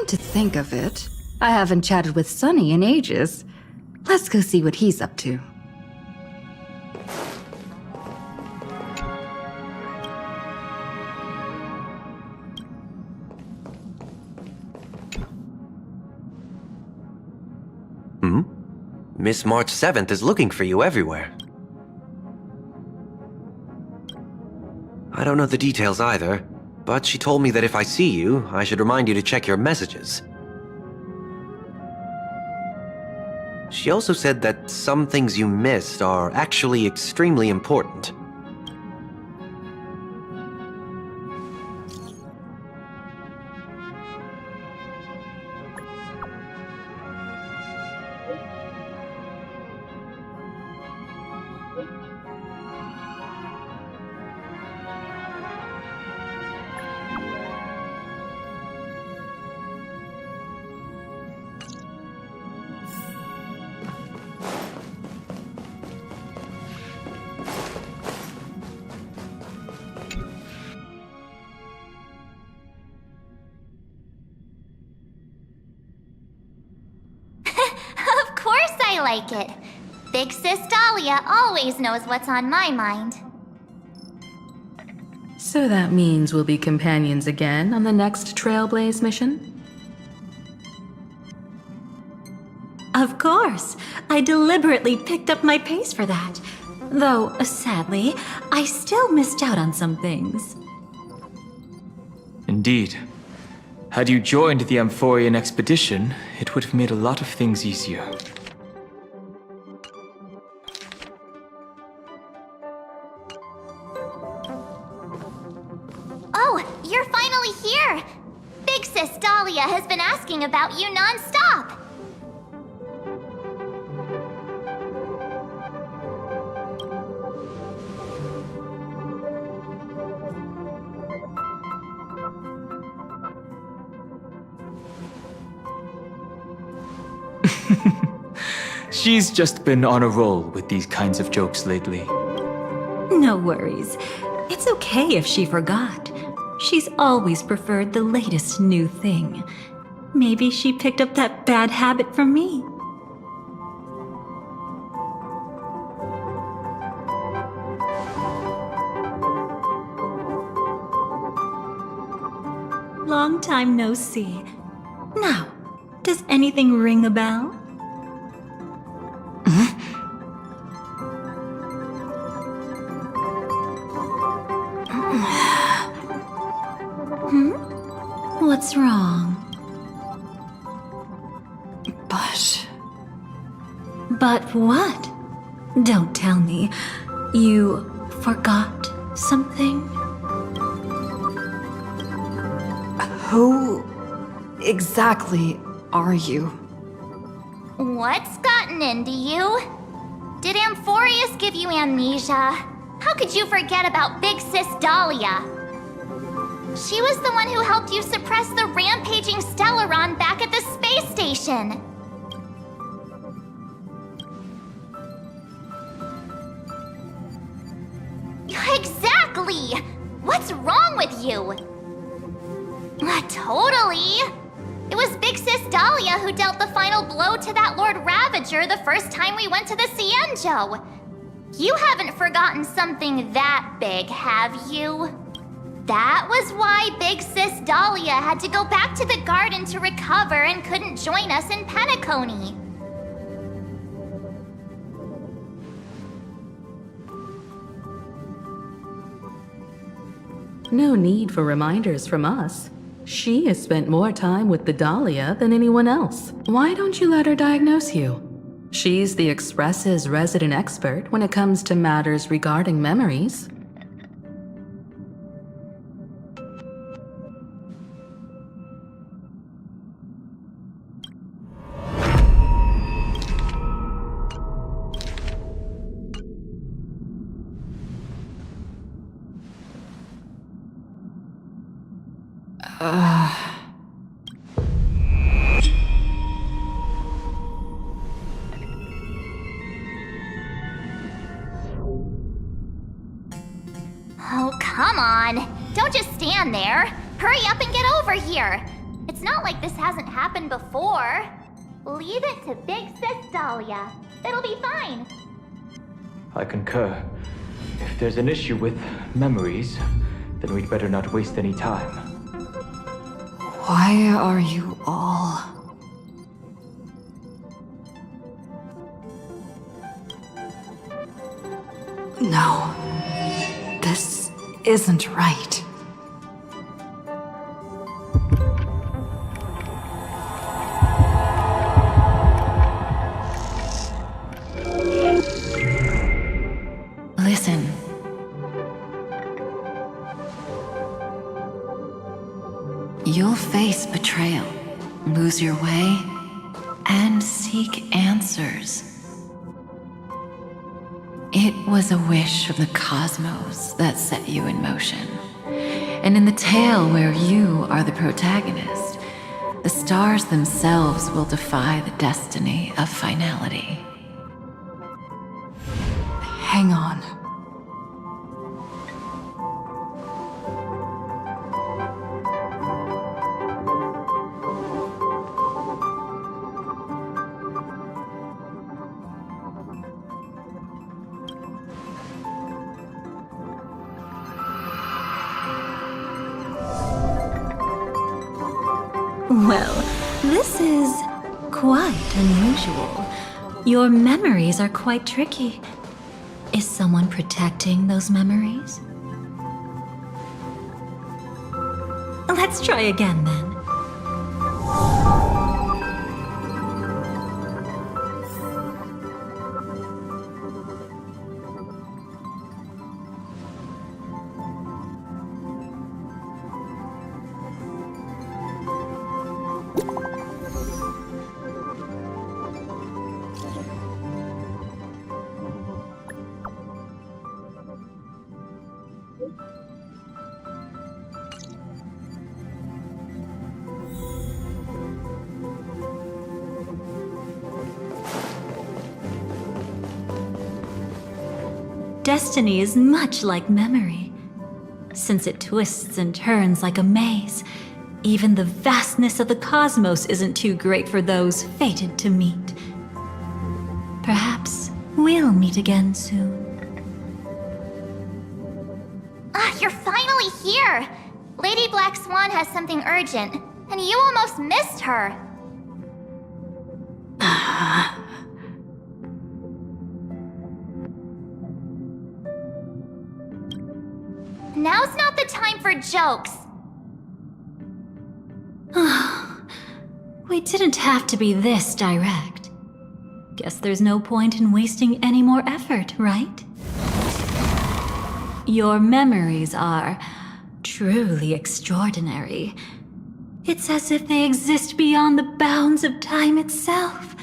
Come to think of it, I haven't chatted with Sunny in ages. Let's go see what he's up to. Miss March 7th is looking for you everywhere. I don't know the details either, but she told me that if I see you, I should remind you to check your messages. She also said that some things you missed are actually extremely important. I like it. Big Sis Dahlia always knows what's on my mind. So that means we'll be companions again on the next Trailblaze mission? Of course. I deliberately picked up my pace for that. Though, sadly, I still missed out on some things. Indeed. Had you joined the Amphorian expedition, it would have made a lot of things easier. Oh, you're finally here! Big Sis Dahlia has been asking about you non-stop! She's just been on a roll with these kinds of jokes lately. No worries. It's okay if she forgot. She's always preferred the latest new thing. Maybe she picked up that bad habit from me. Long time no see. Now, does anything ring a bell? What's wrong? But what? Don't tell me. You forgot something? Who exactly are you? What's gotten into you? Did Amphorius give you amnesia? How could you forget about Big Sis Dahlia? She was the one who helped you suppress the rampaging Stellaron back at the space station. Exactly! What's wrong with you? Totally! It was Big Sis Dahlia who dealt the final blow to that Lord Ravager the first time we went to the Cienjo. You haven't forgotten something that big, have you? That was why Big Sis Dahlia had to go back to the garden to recover and couldn't join us in Penacony. No need for reminders from us. She has spent more time with the Dahlia than anyone else. Why don't you let her diagnose you? She's the Express's resident expert when it comes to matters regarding memories. Oh, come on. Don't just stand there. Hurry up and get over here. It's not like this hasn't happened before. Leave it to Big Sis Dahlia. It'll be fine. I concur. If there's an issue with memories, then we'd better not waste any time. Why are you all... No. This isn't right. Listen. You'll face betrayal, lose your way, and seek answers. It was a wish of the cosmos that set you in motion. And in the tale where you are the protagonist, the stars themselves will defy the destiny of finality. Hang on. Well, this is quite unusual. Your memories are quite tricky. Is someone protecting those memories? Let's try again then. Destiny is much like memory. Since it twists and turns like a maze, even the vastness of the cosmos isn't too great for those fated to meet. Perhaps we'll meet again soon. Ah, you're finally here! Lady Black Swan has something urgent, and you almost missed her. Now's not the time for jokes. We didn't have to be this direct. Guess there's no point in wasting any more effort, right? Your memories are truly extraordinary. It's as if they exist beyond the bounds of time itself.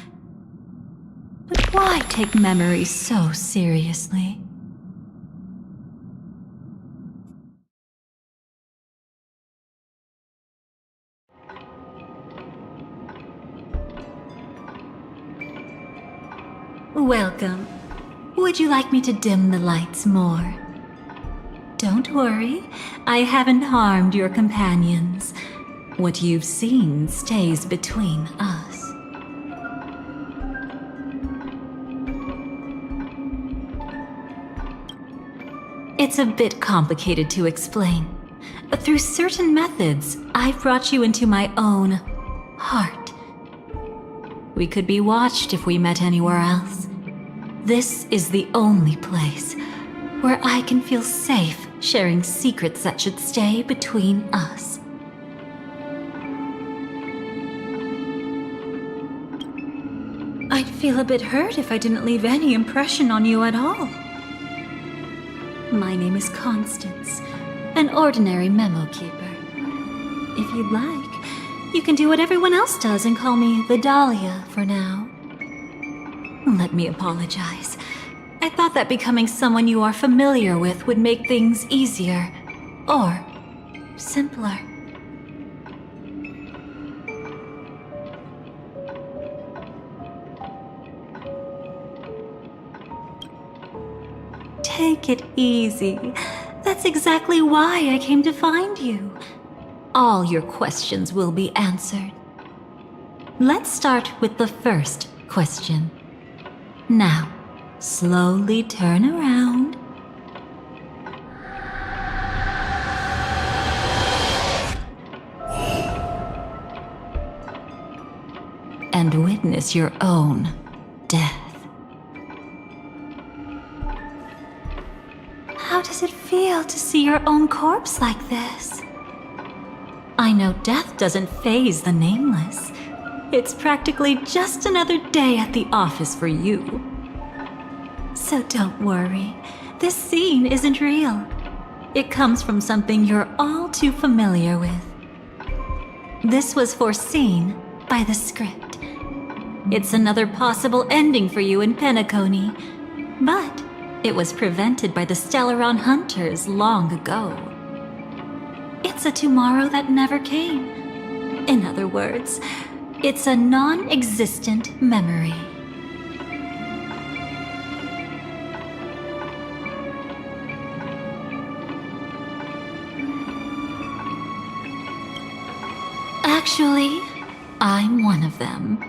But why take memories so seriously? Welcome. Would you like me to dim the lights more? Don't worry, I haven't harmed your companions. What you've seen stays between us. It's a bit complicated to explain. Through certain methods, I've brought you into my own heart. We could be watched if we met anywhere else. This is the only place where I can feel safe sharing secrets that should stay between us. I'd feel a bit hurt if I didn't leave any impression on you at all. My name is Constance, an ordinary memo keeper. If you'd like, you can do what everyone else does and call me the Dahlia for now. Let me apologize. I thought that becoming someone you are familiar with would make things easier, or simpler. Take it easy. That's exactly why I came to find you. all your questions will be answered. Let's start with the first question. Now, slowly turn around. And witness your own death. How does it feel to see your own corpse like this? I know death doesn't faze the nameless. It's practically just another day at the office for you. So don't worry, this scene isn't real. It comes from something you're all too familiar with. This was foreseen by the script. It's another possible ending for you in Penacony, but it was prevented by the Stellaron Hunters long ago. It's a tomorrow that never came. In other words, it's a non-existent memory. Actually, I'm one of them.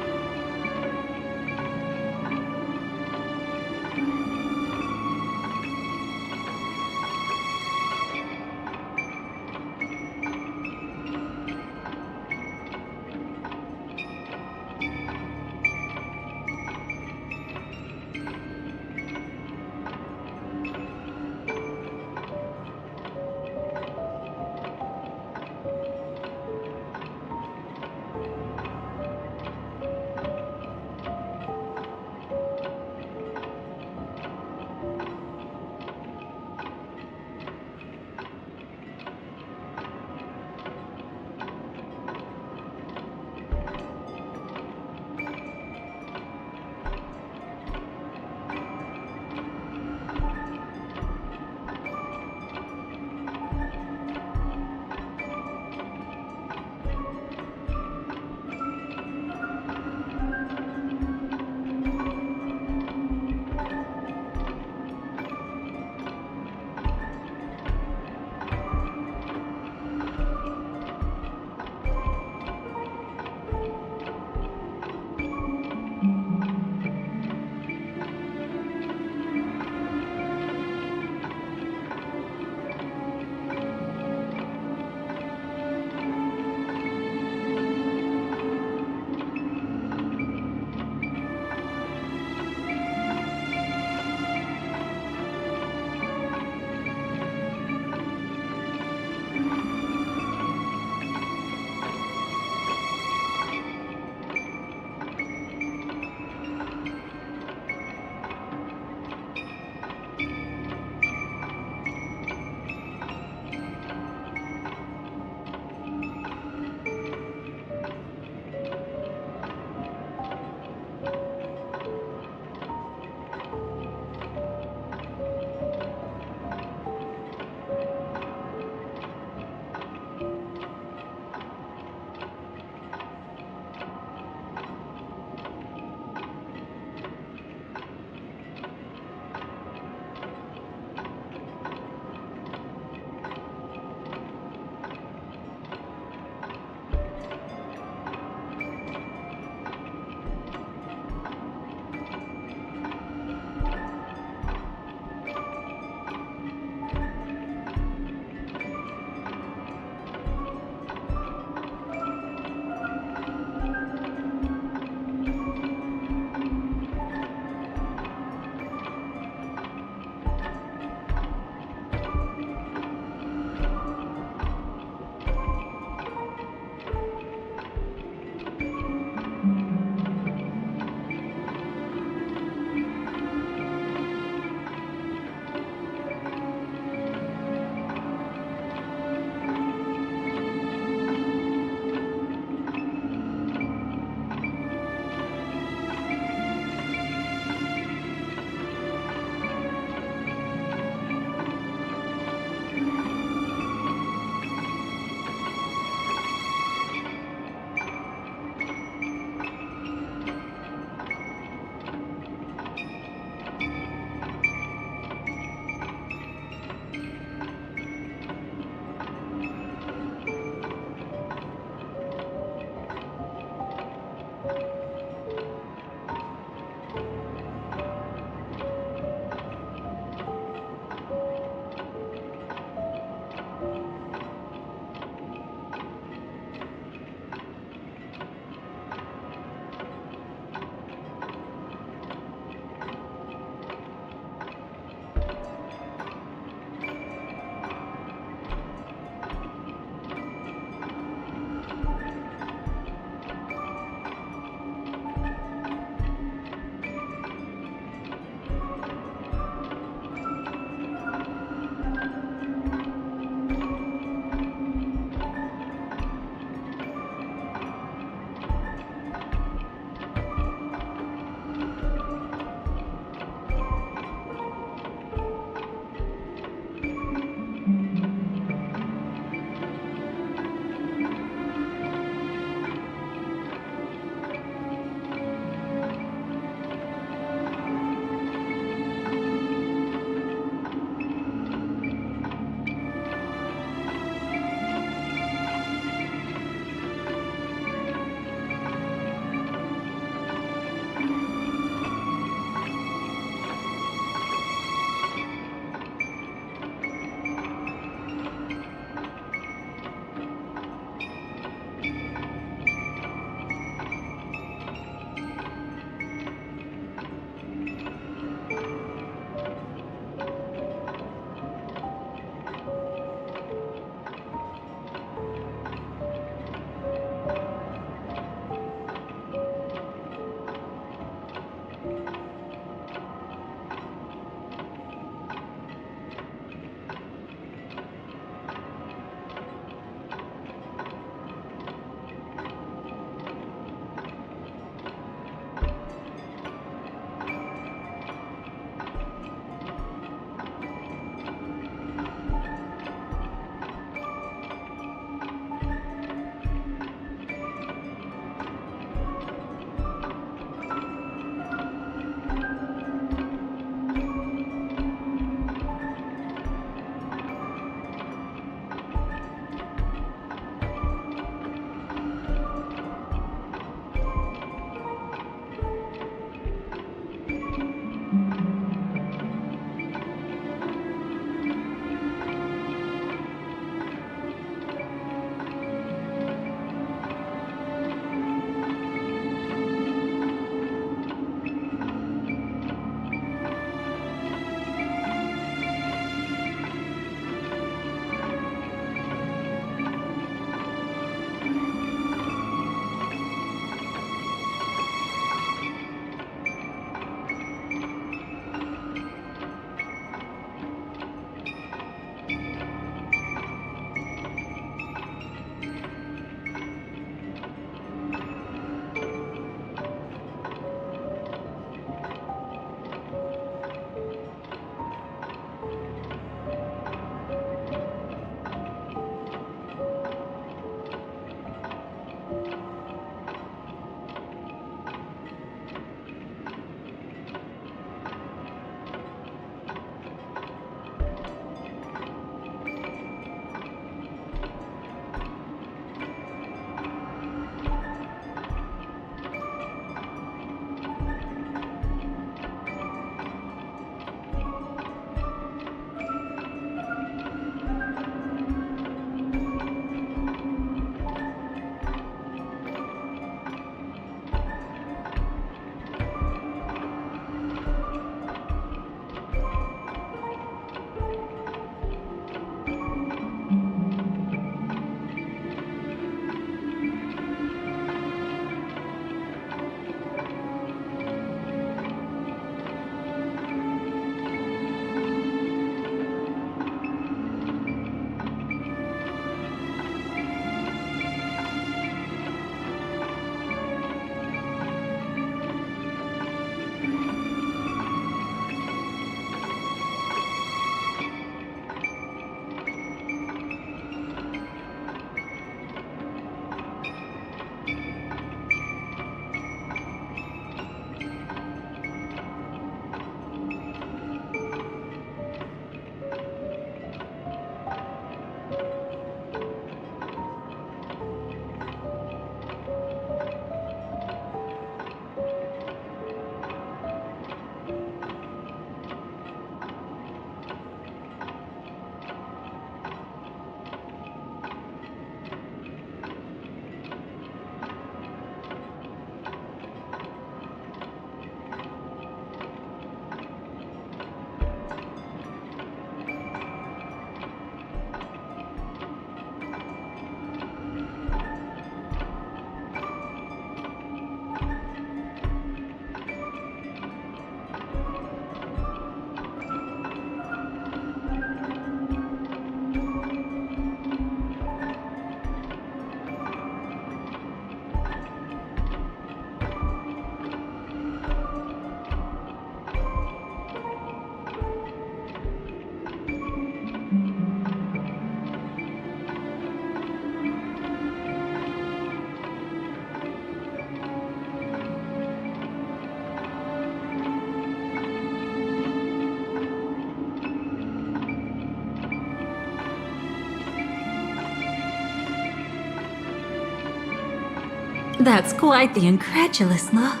That's quite the incredulous look.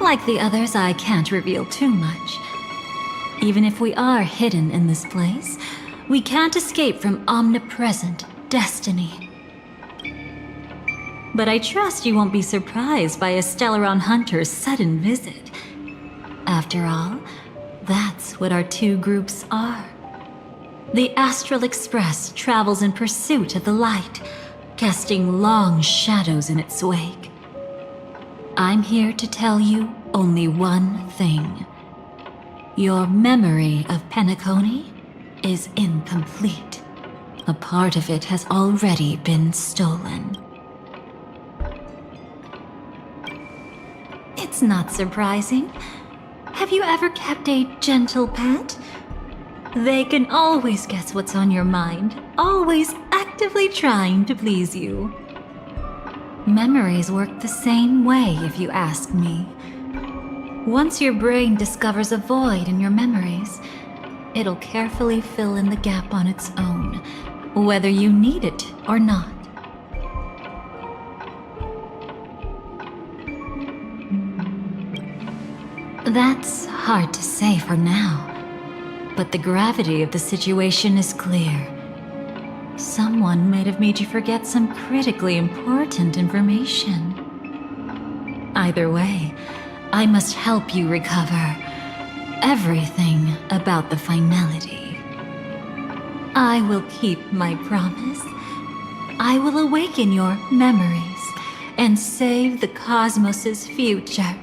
Like the others, I can't reveal too much. Even if we are hidden in this place, we can't escape from omnipresent destiny. But I trust you won't be surprised by a Stellaron hunter's sudden visit. After all, that's what our two groups are. The Astral Express travels in pursuit of the light, casting long shadows in its wake. I'm here to tell you only one thing. Your memory of Penacony is incomplete. A part of it has already been stolen. It's not surprising. Have you ever kept a gentle pet? They can always guess what's on your mind, always actively trying to please you. Memories work the same way, if you ask me. Once your brain discovers a void in your memories, it'll carefully fill in the gap on its own, whether you need it or not. That's hard to say for now, but the gravity of the situation is clear. Someone might have made you forget some critically important information. Either way, I must help you recover everything about the finality. I will keep my promise. I will awaken your memories and save the cosmos's future.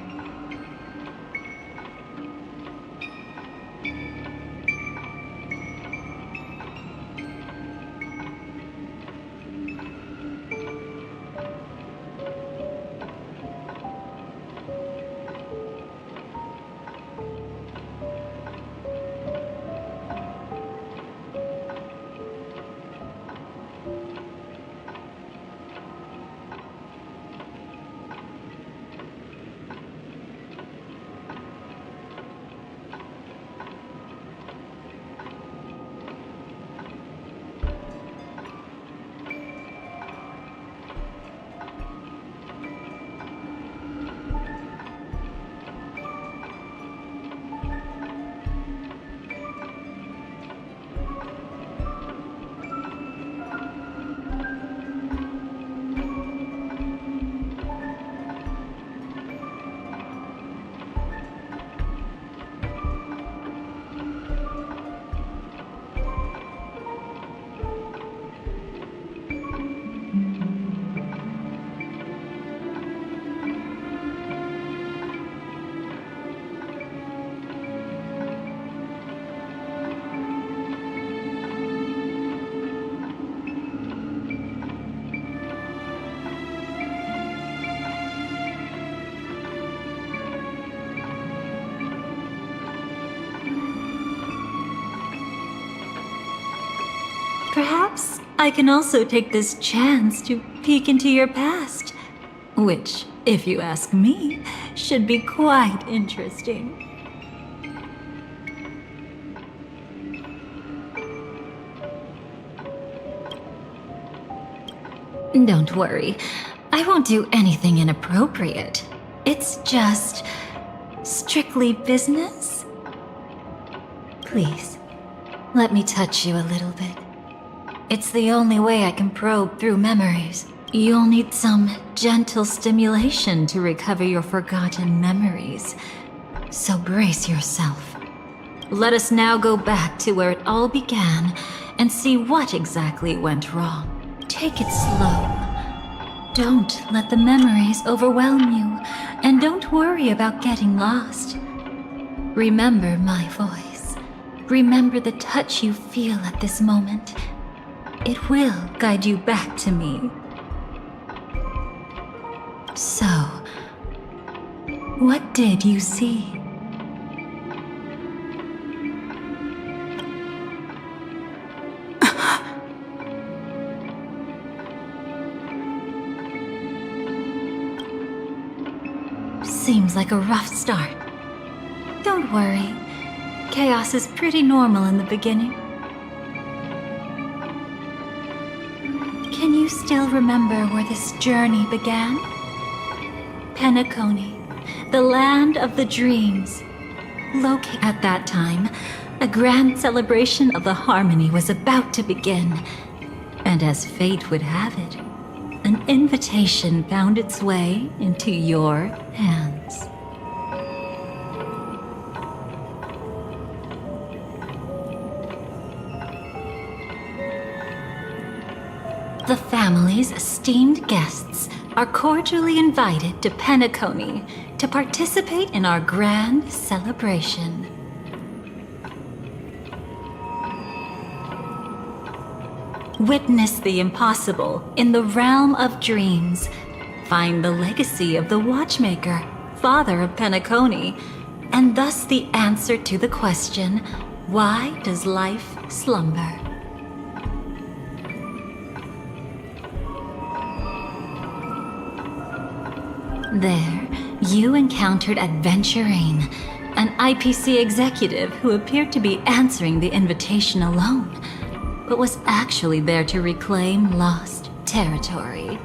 Perhaps I can also take this chance to peek into your past, which, if you ask me, should be quite interesting. Don't worry, I won't do anything inappropriate. It's just strictly business. Please, let me touch you a little bit. It's the only way I can probe through memories. You'll need some gentle stimulation to recover your forgotten memories. So brace yourself. Let us now go back to where it all began and see what exactly went wrong. Take it slow. Don't let the memories overwhelm you, and don't worry about getting lost. Remember my voice. Remember the touch you feel at this moment. It will guide you back to me. So, what did you see? Seems like a rough start. Don't worry. Chaos is pretty normal in the beginning. Can you still remember where this journey began? Penacony, the land of the dreams. Located at that time, a grand celebration of the harmony was about to begin, and as fate would have it, an invitation found its way into your hands. The family's esteemed guests are cordially invited to Penacony to participate in our grand celebration. Witness the impossible in the realm of dreams. Find the legacy of the Watchmaker, father of Penacony, and thus the answer to the question, why does life slumber? There, you encountered Adventurine, an IPC executive who appeared to be answering the invitation alone, but was actually there to reclaim lost territory.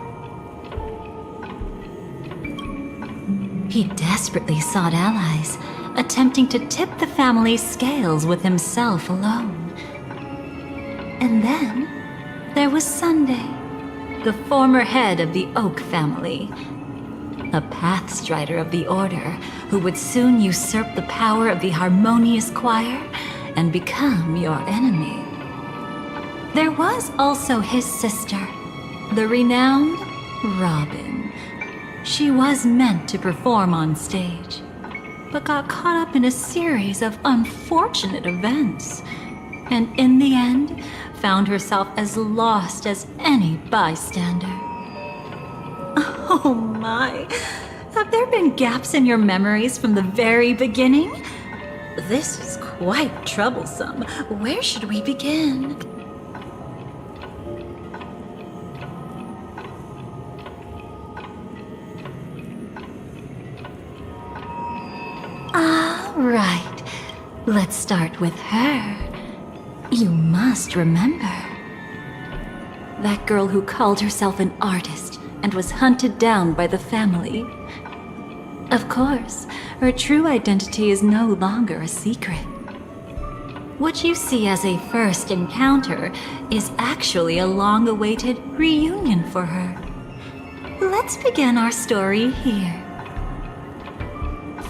He desperately sought allies, attempting to tip the family's scales with himself alone. And then, there was Sunday, the former head of the Oak family, a pathstrider of the Order who would soon usurp the power of the Harmonious Choir and become your enemy. There was also his sister, the renowned Robin. She was meant to perform on stage, but got caught up in a series of unfortunate events, and in the end, found herself as lost as any bystander. Oh my! Have there been gaps in your memories from the very beginning? This is quite troublesome. Where should we begin? All right. Let's start with her. You must remember. That girl who called herself an artist and was hunted down by the family. Of course, her true identity is no longer a secret. What you see as a first encounter is actually a long-awaited reunion for her. Let's begin our story here.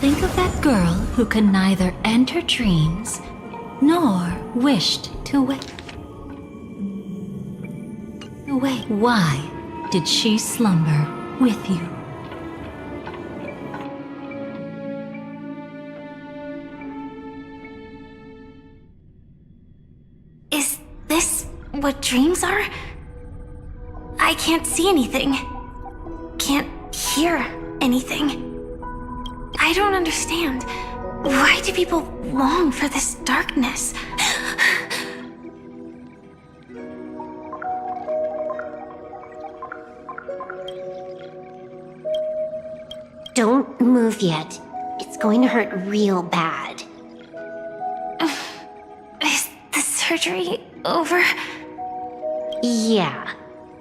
Think of that girl who could neither enter dreams nor wished to wait. Wait, why did she slumber with you? Is this what dreams are? I can't see anything. Can't hear anything. I don't understand. Why do people long for this darkness? Don't move yet. It's going to hurt real bad. Is the surgery over? Yeah.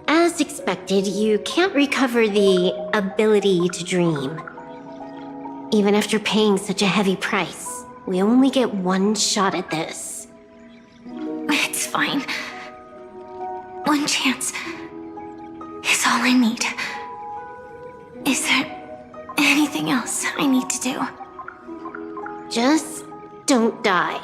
As expected, you can't recover the ability to dream. Even after paying such a heavy price, we only get one shot at this. It's fine. One chance is all I need. Is there anything else I need to do? Just don't die.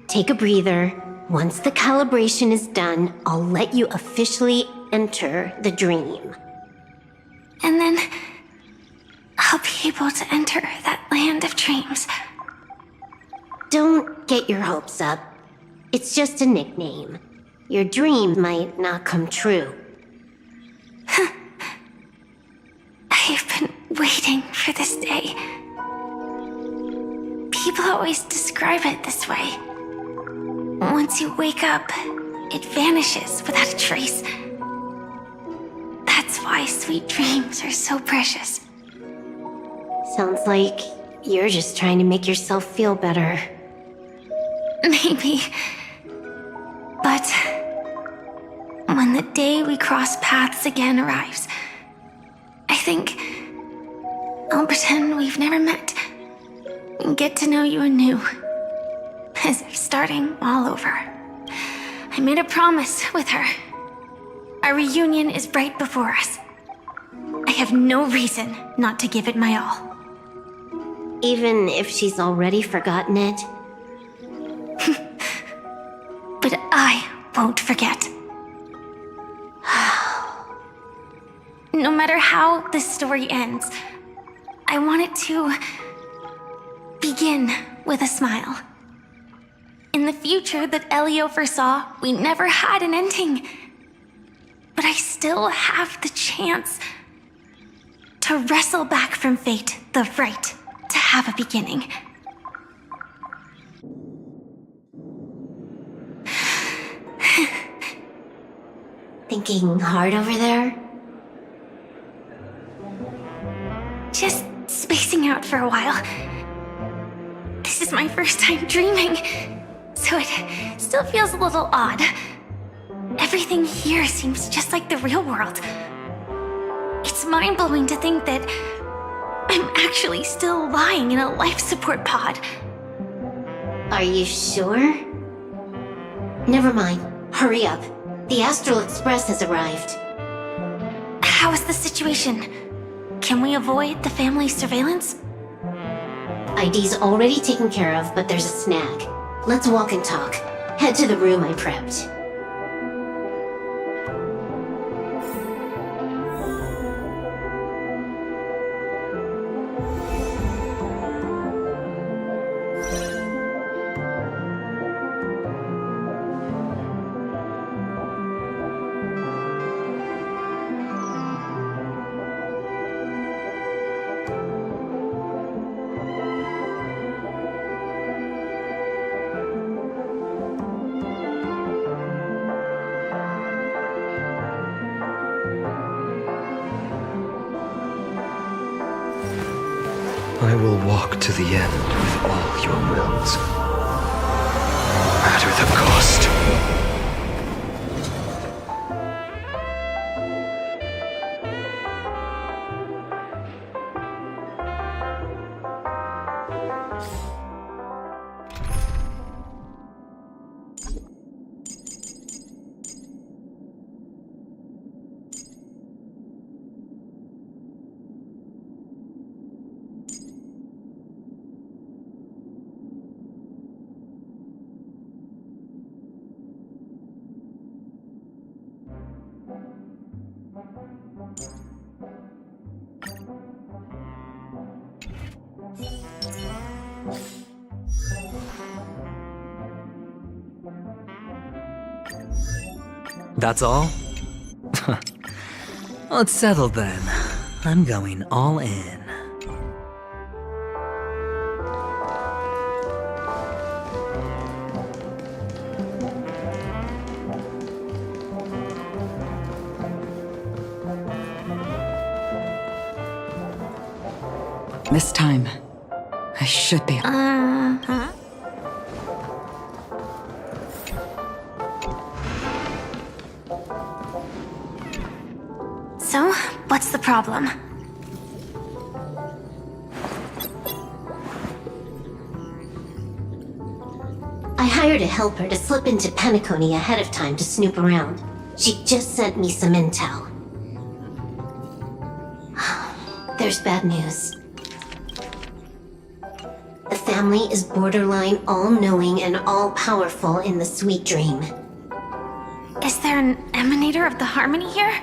Take a breather. Once the calibration is done, I'll let you officially enter the dream. And then I'll be able to enter that land of dreams. Don't get your hopes up. It's just a nickname. Your dream might not come true. I've been waiting for this day. People always describe it this way. Once you wake up, it vanishes without a trace. That's why sweet dreams are so precious. Sounds like you're just trying to make yourself feel better. Maybe. But when the day we cross paths again arrives, I think I'll pretend we've never met and get to know you anew. As if starting all over. I made a promise with her. Our reunion is right before us. I have no reason not to give it my all. Even if she's already forgotten it? But I won't forget. No matter how this story ends, I want it to begin with a smile. In the future that Elio foresaw, we never had an ending. But I still have the chance to wrestle back from fate the right to have a beginning. Thinking hard over there? Just spacing out for a while. This is my first time dreaming, so it still feels a little odd. Everything here seems just like the real world. It's mind-blowing to think that I'm actually still lying in a life support pod. Are you sure? Never mind. Hurry up. The Astral Express has arrived. How is the situation? Can we avoid the family's surveillance? ID's already taken care of, but there's a snag. Let's walk and talk. Head to the room I prepped. I will walk to the end with all your wills. No matter the cost. That's all? Well, it's settled then. I'm going all in. This time, I should be. So, what's the problem? I hired a helper to slip into Penacony ahead of time to snoop around. She just sent me some intel. There's bad news. The family is borderline all-knowing and all-powerful in the Sweet Dream. Is there an emanator of the Harmony here?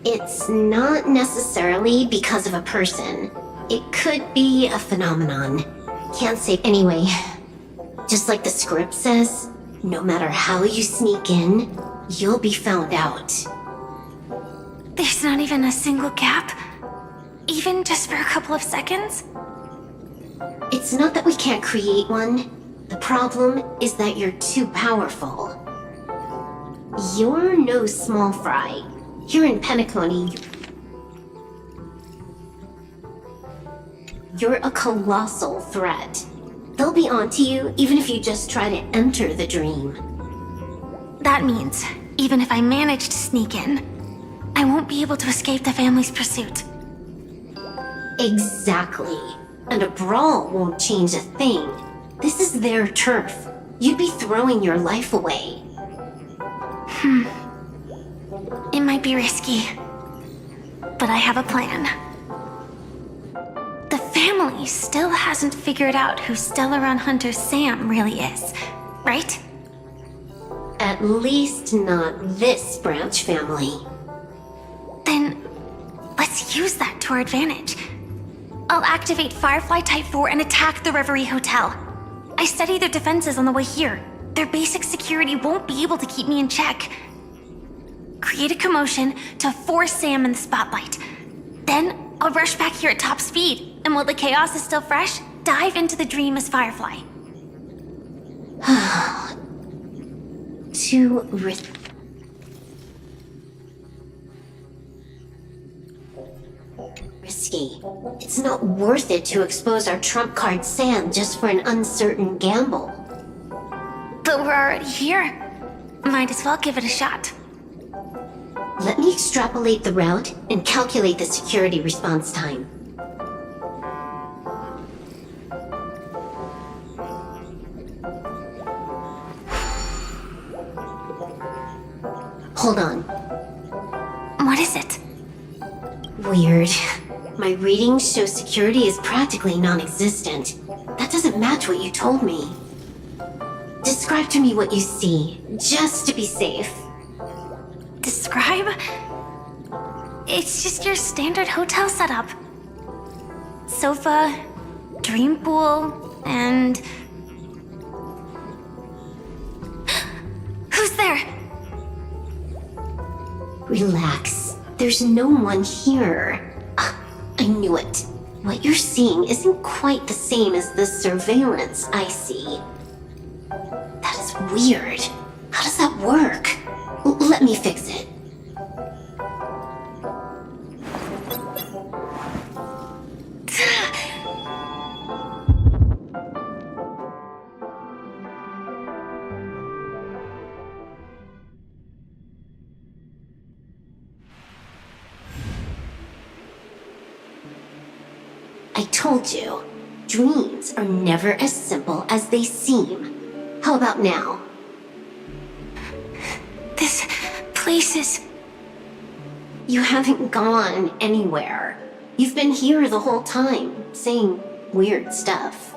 It's not necessarily because of a person. It could be a phenomenon. Can't say anyway. Just like the script says, no matter how you sneak in, you'll be found out. There's not even a single gap? Even just for a couple of seconds? It's not that we can't create one. The problem is that you're too powerful. You're no small fry. Here in Penacony, you're a colossal threat. They'll be onto you even if you just try to enter the dream. That means, even if I manage to sneak in, I won't be able to escape the family's pursuit. Exactly. And a brawl won't change a thing. This is their turf. You'd be throwing your life away. It might be risky, but I have a plan. The family still hasn't figured out who Stellaron Hunter Sam really is, right? At least not this branch family. Then, let's use that to our advantage. I'll activate Firefly Type 4 and attack the Reverie Hotel. I studied their defenses on the way here. Their basic security won't be able to keep me in check. Create a commotion to force Sam in the spotlight. Then, I'll rush back here at top speed, and while the chaos is still fresh, dive into the dream as Firefly. Too risky. It's not worth it to expose our trump card Sam just for an uncertain gamble. But we're already here. Might as well give it a shot. Let me extrapolate the route and calculate the security response time. Hold on. What is it? Weird. My readings show security is practically non-existent. That doesn't match what you told me. Describe to me what you see, just to be safe. Describe? It's just your standard hotel setup. Sofa, dream pool, and... Who's there? Relax. There's no one here. I knew it. What you're seeing isn't quite the same as the surveillance I see. That is weird. How does that work? Let me fix it. I told you, dreams are never as simple as they seem. How about now? This place is... You haven't gone anywhere. You've been here the whole time, saying weird stuff.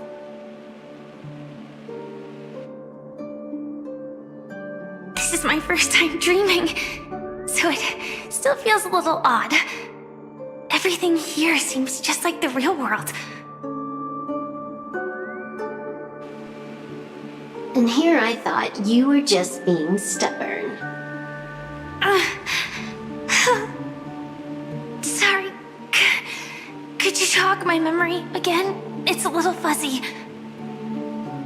This is my first time dreaming, so it still feels a little odd. Everything here seems just like the real world. And here I thought you were just being stubborn. Sorry. Could you jog my memory again? It's a little fuzzy.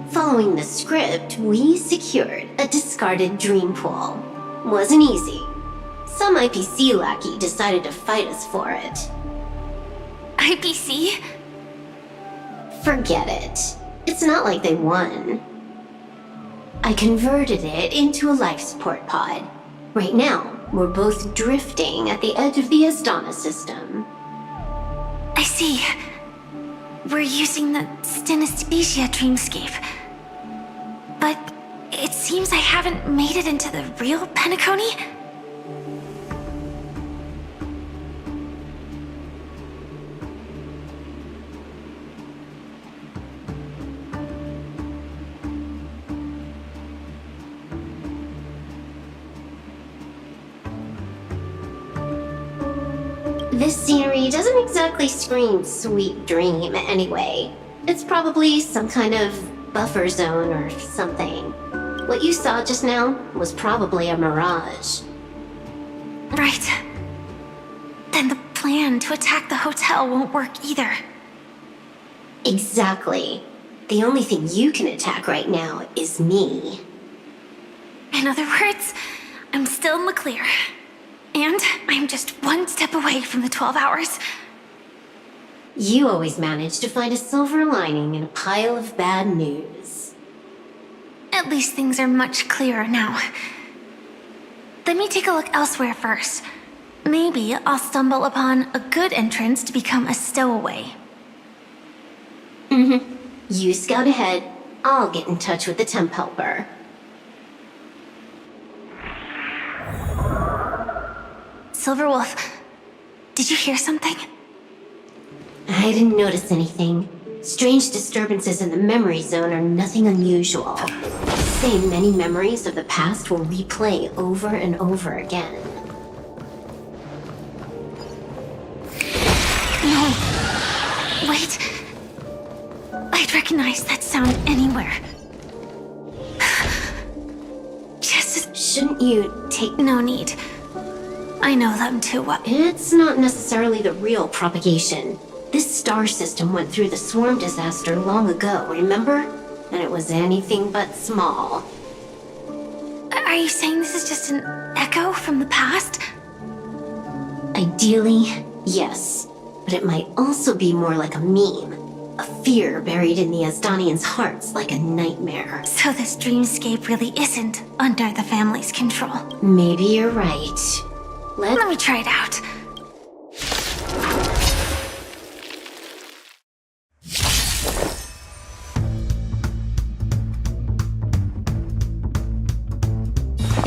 Following the script, we secured a discarded dream pool. Wasn't easy. Some IPC lackey decided to fight us for it. IPC? Forget it. It's not like they won. I converted it into a life support pod. Right now, we're both drifting at the edge of the Astana system. I see. We're using the synesthesia dreamscape. But it seems I haven't made it into the real Penacony? This scenery doesn't exactly scream sweet dream anyway. It's probably some kind of buffer zone or something. What you saw just now was probably a mirage. Right. Then the plan to attack the hotel won't work either. Exactly. The only thing you can attack right now is me. In other words, I'm still in the clear. And I'm just one step away from the 12 hours. You always manage to find a silver lining in a pile of bad news. At least things are much clearer now. Let me take a look elsewhere first. Maybe I'll stumble upon a good entrance to become a stowaway. You scout ahead, I'll get in touch with the temp helper. Silverwolf, did you hear something? I didn't notice anything. Strange disturbances in the memory zone are nothing unusual. Same many memories of the past will replay over and over again. No. Wait. I'd recognize that sound anywhere. Just as... Shouldn't you take... No need. I know them too well. It's not necessarily the real propagation. This star system went through the swarm disaster long ago, remember? And it was anything but small. Are you saying this is just an echo from the past? Ideally, yes. But it might also be more like a meme. A fear buried in the Asdanians' hearts like a nightmare. So this dreamscape really isn't under the family's control. Maybe you're right. Let me try it out.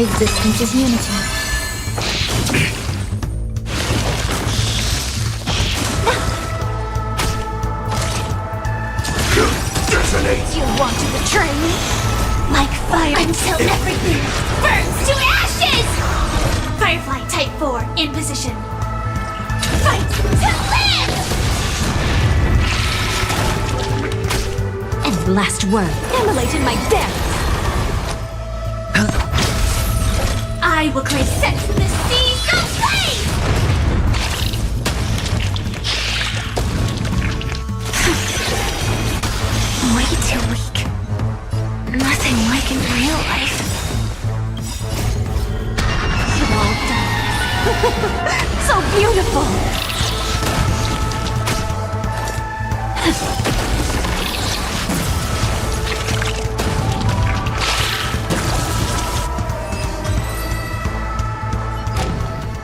Existence is unity. You want to betray me? Like fire until everything burns to ashes! Firefly Type 4 in position. Fight to live! And last word, immolate in my death! I will create sense in this sea of flame! Way too weak. Nothing like in real life. Well done. So beautiful!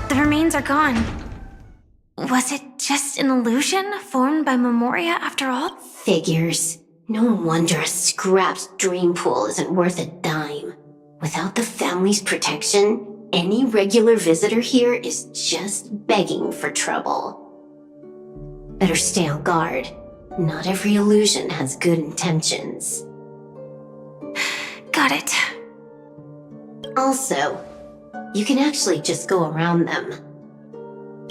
The remains are gone. Was it just an illusion formed by Memoria after all? Figures. No wonder a scrapped dream pool isn't worth a dime. Without the family's protection, any regular visitor here is just begging for trouble. Better stay on guard. Not every illusion has good intentions. Got it. Also, you can actually just go around them.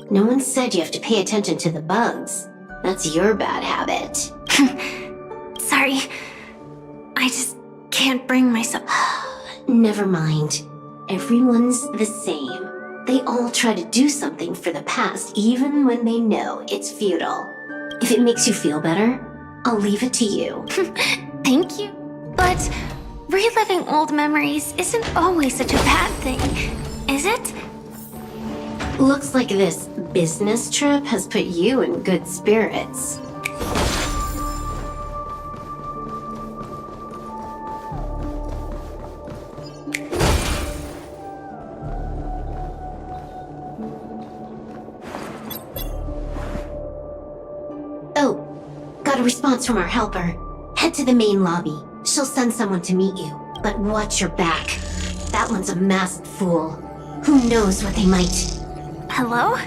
No one said you have to pay attention to the bugs. That's your bad habit. Sorry. I just can't bring myself. Never mind. Everyone's the same. They all try to do something for the past, even when they know it's futile. If it makes you feel better, I'll leave it to you. Thank you. But reliving old memories isn't always such a bad thing, is it? Looks like this business trip has put you in good spirits. Oh, got a response from our helper. Head to the main lobby. She'll send someone to meet you, but watch your back. That one's a masked fool. Who knows what they might... Hello?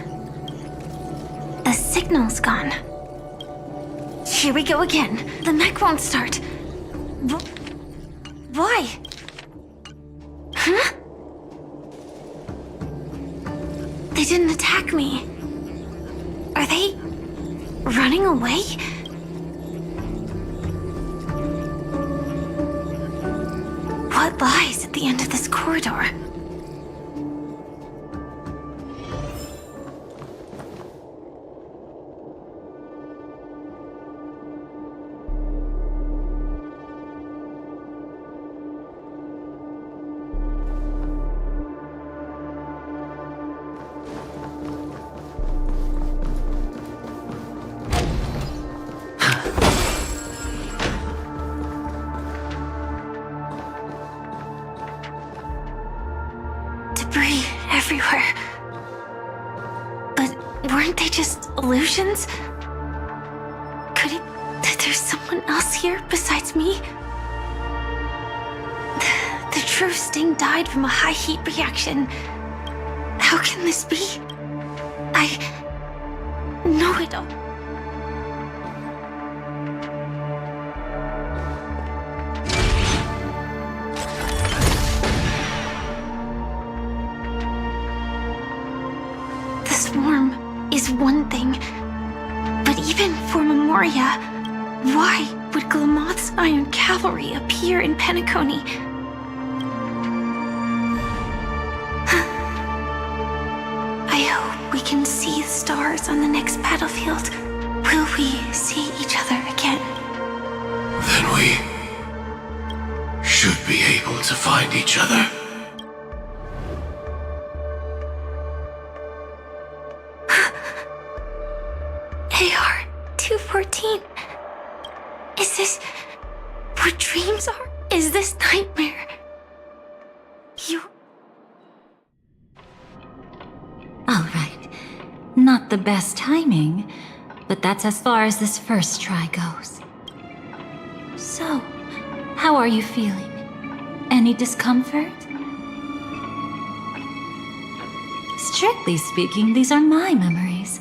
The signal's gone. Here we go again. The mech won't start. Why? Huh? They didn't attack me. Are they running away? What lies at the end of this corridor? Debris everywhere. But weren't they just illusions? Could it that there's someone else here besides me? The true Sting died from a high heat reaction. How can this be? I know it all. The swarm is one thing, but even for Memoria, why would Glamoth's Iron Cavalry appear in Penacony? I hope we can see the stars on the next battlefield. Will we see each other again? Then we should be able to find each other. AR-214. Is this what dreams are? Is this nightmare? You... All right. Not the best timing, but that's as far as this first try goes. So, how are you feeling? Any discomfort? Strictly speaking, these are my memories.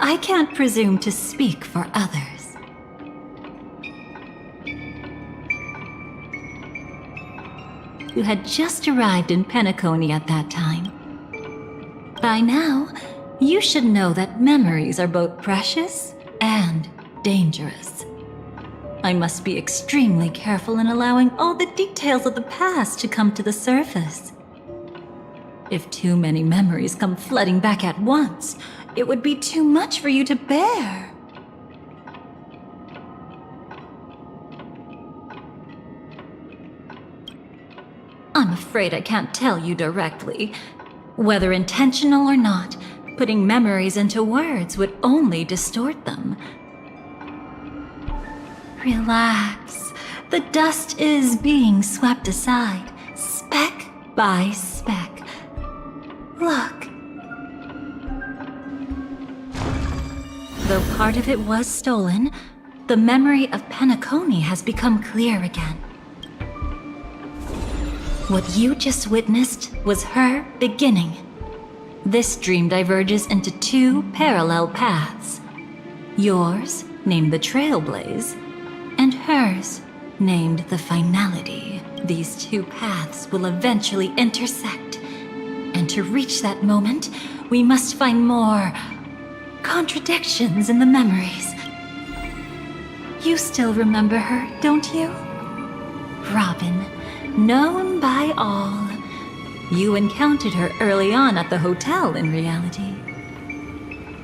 I can't presume to speak for others. You had just arrived in Penacony at that time. By now, you should know that memories are both precious and dangerous. I must be extremely careful in allowing all the details of the past to come to the surface. If too many memories come flooding back at once, it would be too much for you to bear. I'm afraid I can't tell you directly. Whether intentional or not, putting memories into words would only distort them. Relax. The dust is being swept aside, speck by speck. Look. Though part of it was stolen, the memory of Penacony has become clear again. What you just witnessed was her beginning. This dream diverges into two parallel paths. Yours, named the Trailblaze, and hers, named the Finality. These two paths will eventually intersect. And to reach that moment, we must find more contradictions in the memories. You still remember her, don't you? Robin, known by all. You encountered her early on at the hotel, in reality.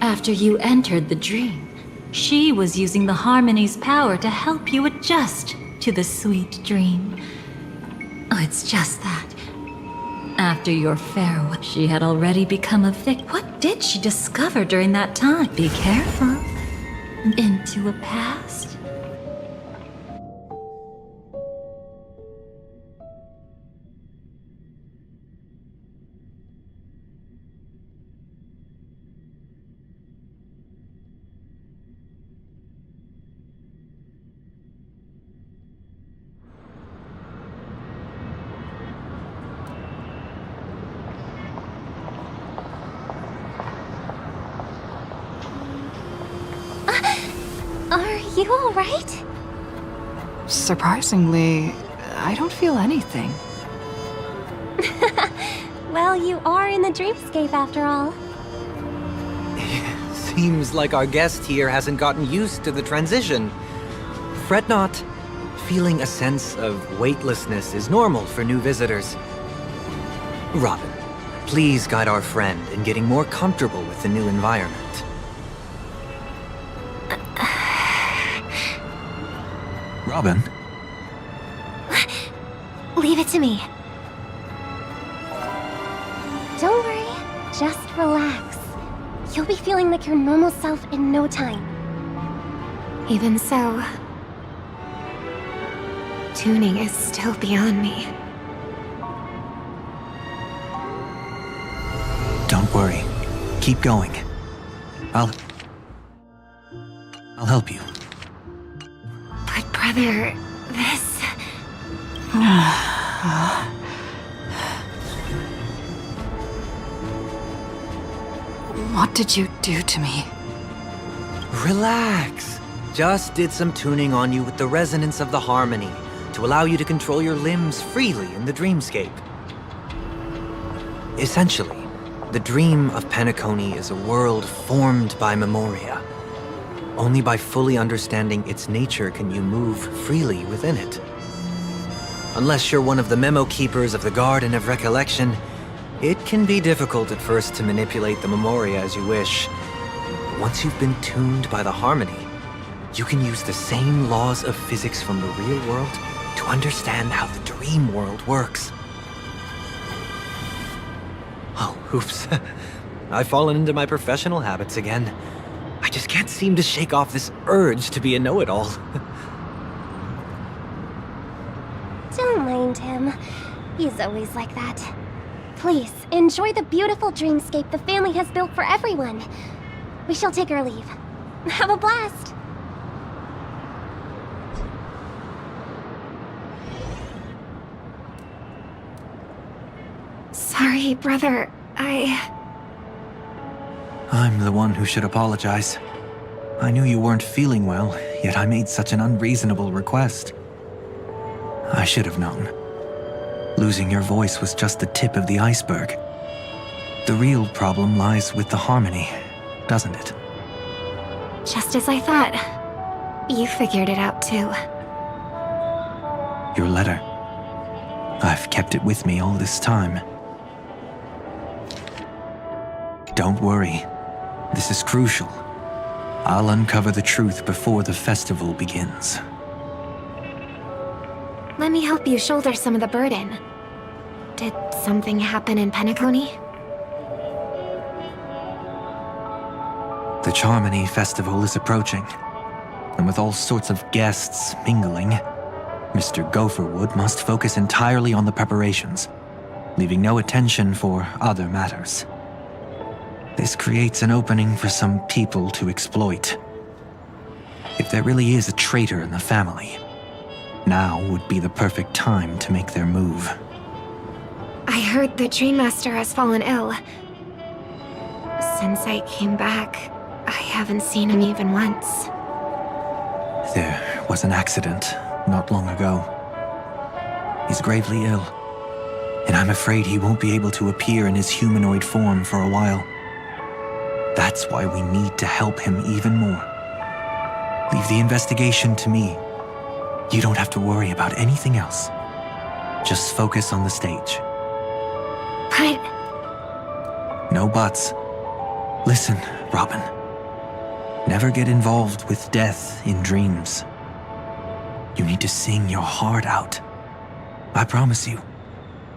After you entered the dream, she was using the Harmony's power to help you adjust to the sweet dream. Oh, it's just that. After your farewell, she had already become a victim. What did she discover during that time? Be careful. Into a past? Are you alright? Surprisingly, I don't feel anything. Well, you are in the dreamscape after all. Yes, Seems like our guest here hasn't gotten used to the transition. Fret not. Feeling a sense of weightlessness is normal for new visitors. Robin, please guide our friend in getting more comfortable with the new environment. Robin? Leave it to me. Don't worry, just relax. You'll be feeling like your normal self in no time. Even so, tuning is still beyond me. Don't worry. Keep going. I'll help you. But brother, this... What did you do to me? Relax. Just did some tuning on you with the resonance of the harmony to allow you to control your limbs freely in the dreamscape. Essentially, the dream of Penacony is a world formed by memoria. Only by fully understanding its nature can you move freely within it. Unless you're one of the memo keepers of the Garden of Recollection, it can be difficult at first to manipulate the memoria as you wish. But once you've been tuned by the harmony, you can use the same laws of physics from the real world to understand how the dream world works. Oh, oops. I've fallen into my professional habits again. I just can't seem to shake off this urge to be a know-it-all. Don't mind him. He's always like that. Please, enjoy the beautiful dreamscape the family has built for everyone. We shall take our leave. Have a blast! Sorry, brother. I'm the one who should apologize. I knew you weren't feeling well, yet I made such an unreasonable request. I should have known. Losing your voice was just the tip of the iceberg. The real problem lies with the harmony, doesn't it? Just as I thought. You figured it out too. Your letter. I've kept it with me all this time. Don't worry. This is crucial. I'll uncover the truth before the festival begins. Let me help you shoulder some of the burden. Did something happen in Penacony? The Charmony Festival is approaching, and with all sorts of guests mingling, Mr. Gopherwood must focus entirely on the preparations, leaving no attention for other matters. This creates an opening for some people to exploit. If there really is a traitor in the family, now would be the perfect time to make their move. I heard the Dream Master has fallen ill. Since I came back, I haven't seen him even once. There was an accident not long ago. He's gravely ill, and I'm afraid he won't be able to appear in his humanoid form for a while. That's why we need to help him even more. Leave the investigation to me. You don't have to worry about anything else. Just focus on the stage. But... No buts. Listen, Robin. Never get involved with death in dreams. You need to sing your heart out. I promise you,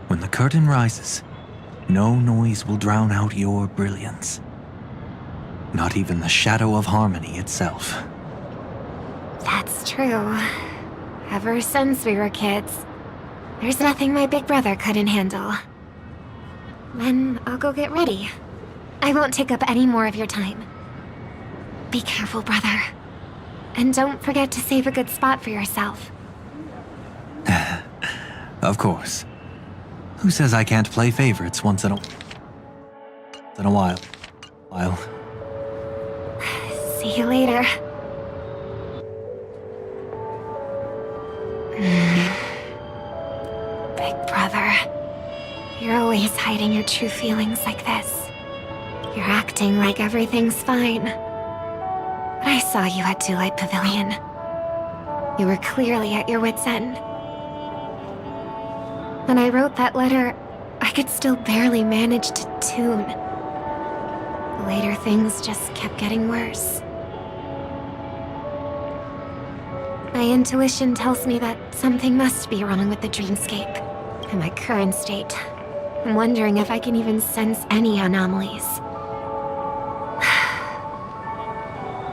when the curtain rises, no noise will drown out your brilliance. Not even the shadow of harmony itself. That's true. Ever since we were kids, there's nothing my big brother couldn't handle. Then I'll go get ready. I won't take up any more of your time. Be careful, brother. And don't forget to save a good spot for yourself. Of course. Who says I can't play favorites once in a while? See you later. Big brother, you're always hiding your true feelings like this. You're acting like everything's fine, but I saw you at Daylight Pavilion. You were clearly at your wit's end. When I wrote that letter, I could still barely manage to tune. Later, things just kept getting worse. My intuition tells me that something must be wrong with the dreamscape. In my current state, I'm wondering if I can even sense any anomalies.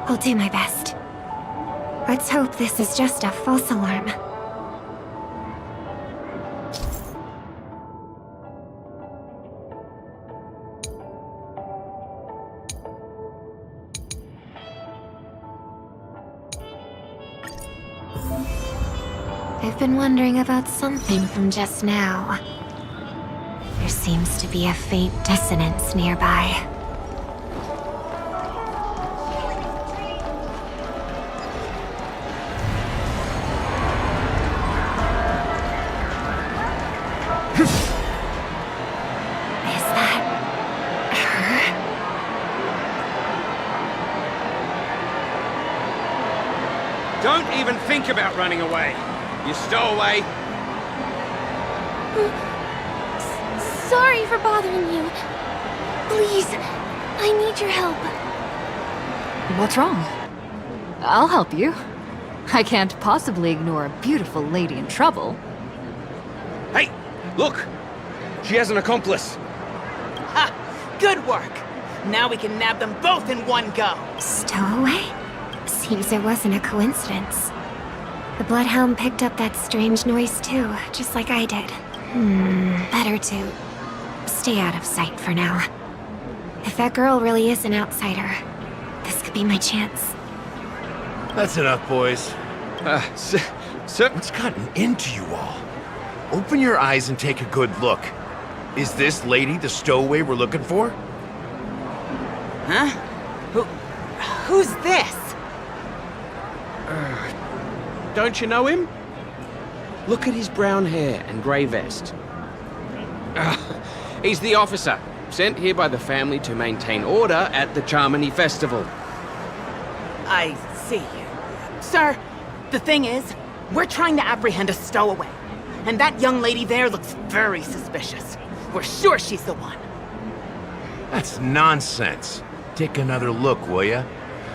I'll do my best. Let's hope this is just a false alarm. I've been wondering about something from just now. There seems to be a faint dissonance nearby. Is that her? Don't even think about running away. You stowaway. Sorry for bothering you. Please, I need your help. What's wrong? I'll help you. I can't possibly ignore a beautiful lady in trouble. Hey, look! She has an accomplice. Ha! Good work! Now we can nab them both in one go! Stowaway? Seems it wasn't a coincidence. The Bloodhound picked up that strange noise too, just like I did. Better to stay out of sight for now. If that girl really is an outsider, this could be my chance. That's enough, boys. Sir, what's gotten into you all? Open your eyes and take a good look. Is this lady the stowaway we're looking for? Huh? Who's this? Don't you know him? Look at his brown hair and grey vest. He's the officer, sent here by the family to maintain order at the Charmony Festival. I see. Sir, the thing is, we're trying to apprehend a stowaway. And that young lady there looks very suspicious. We're sure she's the one. That's nonsense. Take another look, will ya?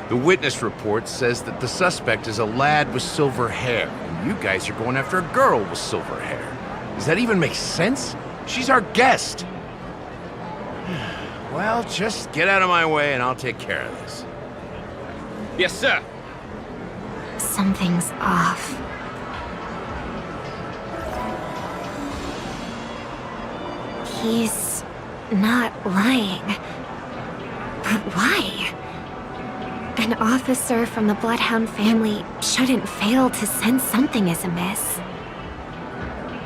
The witness report says that the suspect is a lad with silver hair, and you guys are going after a girl with silver hair. Does that even make sense? She's our guest. Well, just get out of my way and I'll take care of this. Yes, sir. Something's off. He's not lying. But why? An officer from the Bloodhound family shouldn't fail to sense something is amiss.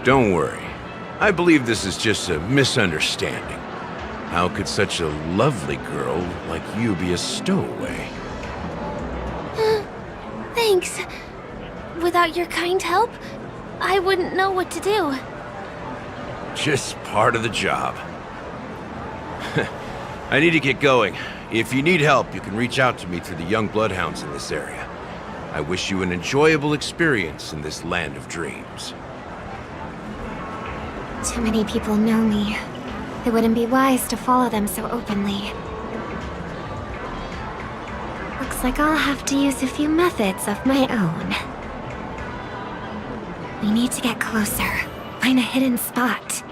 Don't worry. I believe this is just a misunderstanding. How could such a lovely girl like you be a stowaway? Thanks. Without your kind help, I wouldn't know what to do. Just part of the job. I need to get going. If you need help, you can reach out to me through the young bloodhounds in this area. I wish you an enjoyable experience in this land of dreams. Too many people know me. It wouldn't be wise to follow them so openly. Looks like I'll have to use a few methods of my own. We need to get closer. Find a hidden spot.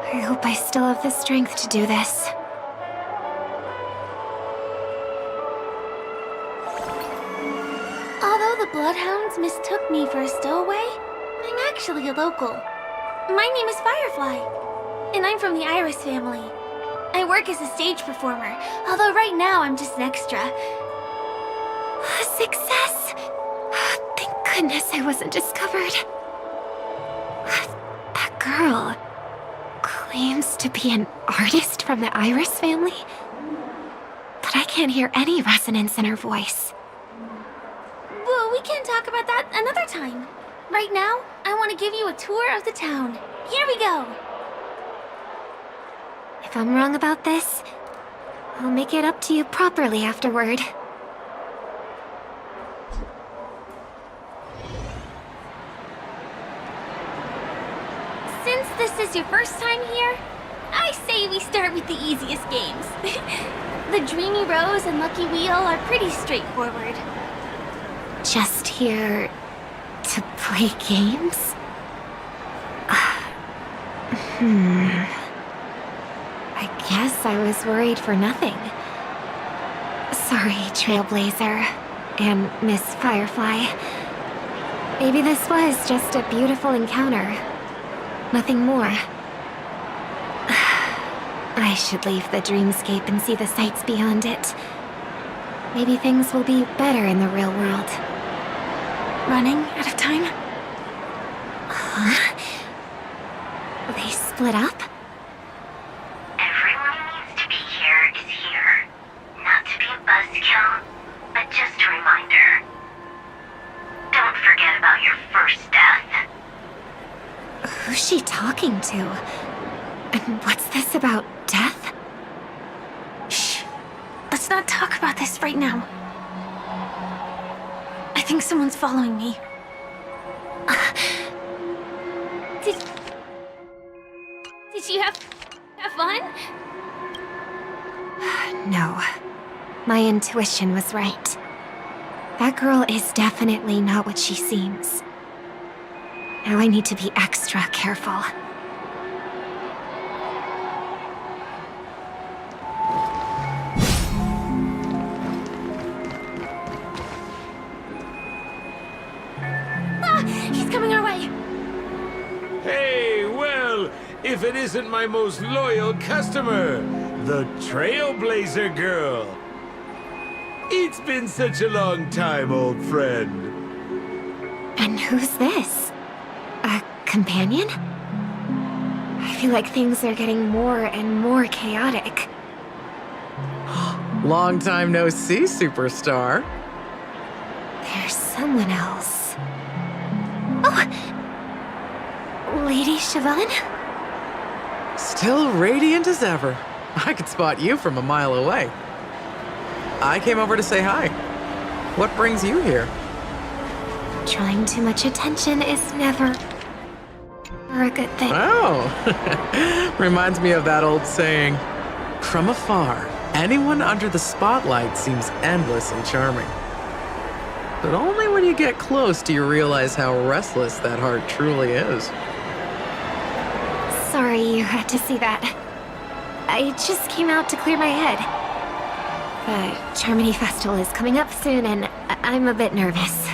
I hope I still have the strength to do this. Although the Bloodhounds mistook me for a stowaway, I'm actually a local. My name is Firefly, and I'm from the Iris family. I work as a stage performer, although right now I'm just an extra. Success! Thank goodness I wasn't discovered. That girl claims to be an artist from the Iris family, but I can't hear any resonance in her voice. Well, we can talk about that another time. Right now, I want to give you a tour of the town. Here we go. If I'm wrong about this, I'll make it up to you properly afterward. Since this is your first time here, I say we start with the easiest games. The Dreamy Rose and Lucky Wheel are pretty straightforward. Just here to play games? I guess I was worried for nothing. Sorry, Trailblazer and Miss Firefly. Maybe this was just a beautiful encounter. Nothing more. I should leave the dreamscape and see the sights beyond it. Maybe things will be better in the real world. Running out of time? Huh? They split up? Everyone who needs to be here is here. Not to be a buzzkill, but just a reminder. Don't forget about your first death. Who's she talking to? And what's this about death? Shh. Let's not talk about this right now. I think someone's following me. Did you have fun? No. My intuition was right. That girl is definitely not what she seems. Now I need to be extra careful. He's coming our way. Hey, well, if it isn't my most loyal customer, the Trailblazer girl. It's been such a long time, old friend. And who's this? A companion? I feel like things are getting more and more chaotic. Long time no see, superstar. There's someone else. Oh! Lady Chevelle? Still radiant as ever. I could spot you from a mile away. I came over to say hi. What brings you here? Drawing too much attention is never a good thing. Oh, reminds me of that old saying, from afar, anyone under the spotlight seems endlessly charming. But only when you get close do you realize how restless that heart truly is. Sorry you had to see that. I just came out to clear my head. The Charmony Festival is coming up soon and I'm a bit nervous.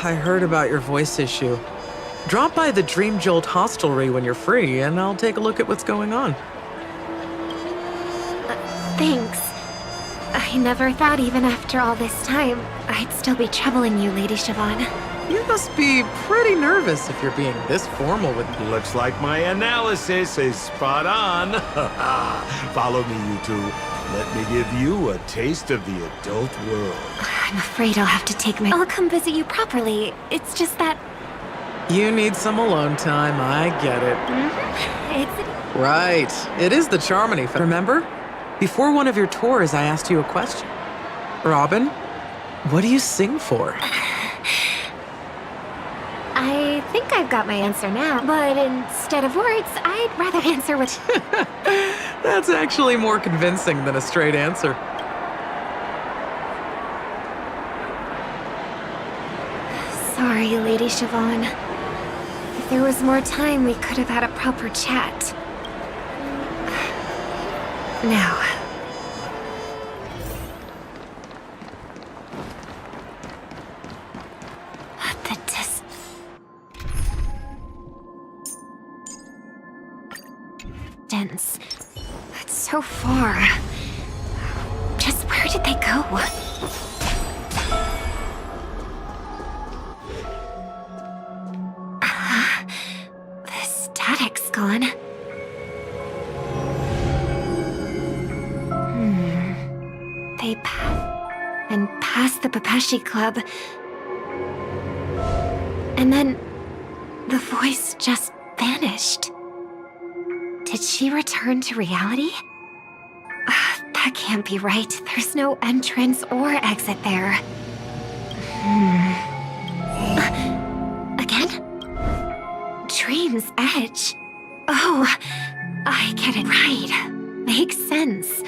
I heard about your voice issue. Drop by the Dream Jolt hostelry when you're free, and I'll take a look at what's going on. Thanks. I never thought even after all this time, I'd still be troubling you, Lady Siobhan. You must be pretty nervous if you're being this formal with me. Looks like my analysis is spot on. Follow me, you two. Let me give you a taste of the adult world. I'm afraid I'll have to take my... I'll come visit you properly. It's just that... You need some alone time, I get it. It's... Right. It is the Charmony Fest. Remember? Before one of your tours, I asked you a question. Robin, what do you sing for? I think I've got my answer now, but instead of words, I'd rather answer with... That's actually more convincing than a straight answer. Sorry, Lady Siobhan. If there was more time, we could have had a proper chat. Now... distance. That's so far. Just where did they go? The static's gone. They passed the Papeshi Club. And then the voice just vanished. Did she return to reality? That can't be right. There's no entrance or exit there. Again? Dream's Edge. Oh, I get it right. Makes sense.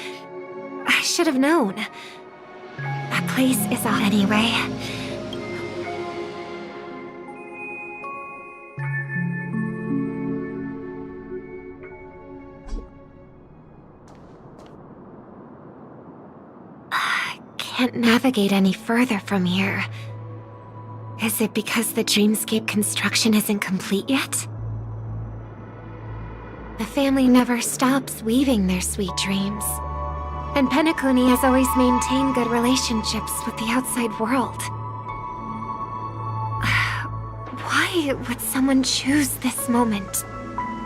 I should have known. That place is off anyway. Can't navigate any further from here. Is it because the dreamscape construction isn't complete yet? The family never stops weaving their sweet dreams. And Penacony has always maintained good relationships with the outside world. Why would someone choose this moment,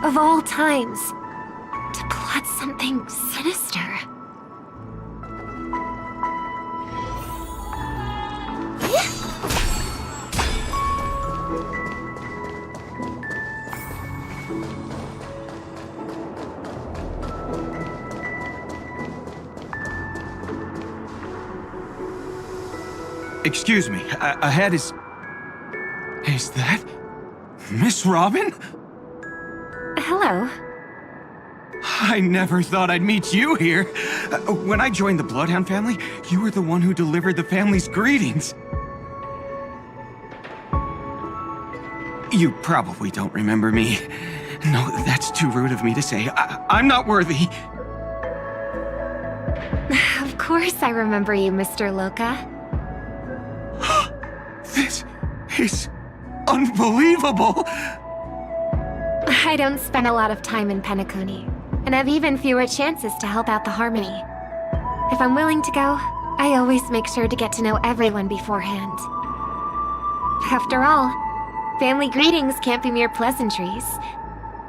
of all times, to plot something sinister? Excuse me, ahead is... Is that... Miss Robin? Hello. I never thought I'd meet you here. When I joined the Bloodhound family, you were the one who delivered the family's greetings. You probably don't remember me. No, that's too rude of me to say. I'm not worthy. Of course I remember you, Mr. Loka. This is unbelievable! I don't spend a lot of time in Penacony, and have even fewer chances to help out the Harmony. If I'm willing to go, I always make sure to get to know everyone beforehand. After all, family greetings can't be mere pleasantries.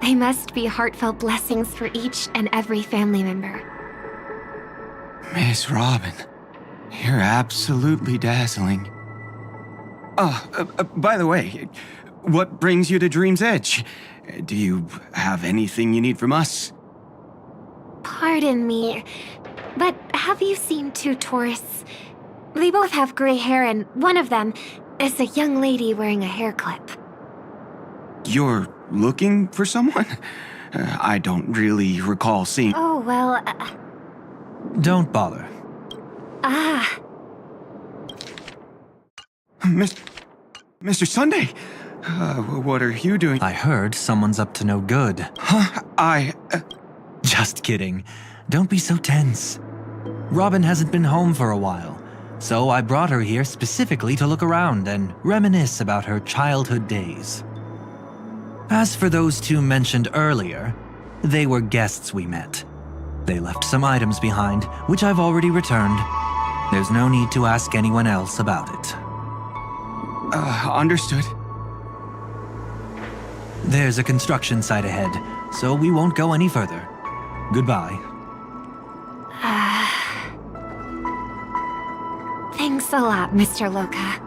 They must be heartfelt blessings for each and every family member. Miss Robin, you're absolutely dazzling. By the way, what brings you to Dream's Edge? Do you have anything you need from us? Pardon me, but have you seen two tourists? They both have gray hair, and one of them is a young lady wearing a hair clip. You're looking for someone? I don't really recall seeing... Oh, well... Don't bother. Mr. Sunday, what are you doing? I heard someone's up to no good. Huh? Just kidding. Don't be so tense. Robin hasn't been home for a while, so I brought her here specifically to look around and reminisce about her childhood days. As for those two mentioned earlier, they were guests we met. They left some items behind, which I've already returned. There's no need to ask anyone else about it. Understood. There's a construction site ahead, so we won't go any further. Goodbye. Thanks a lot, Mr. Loka.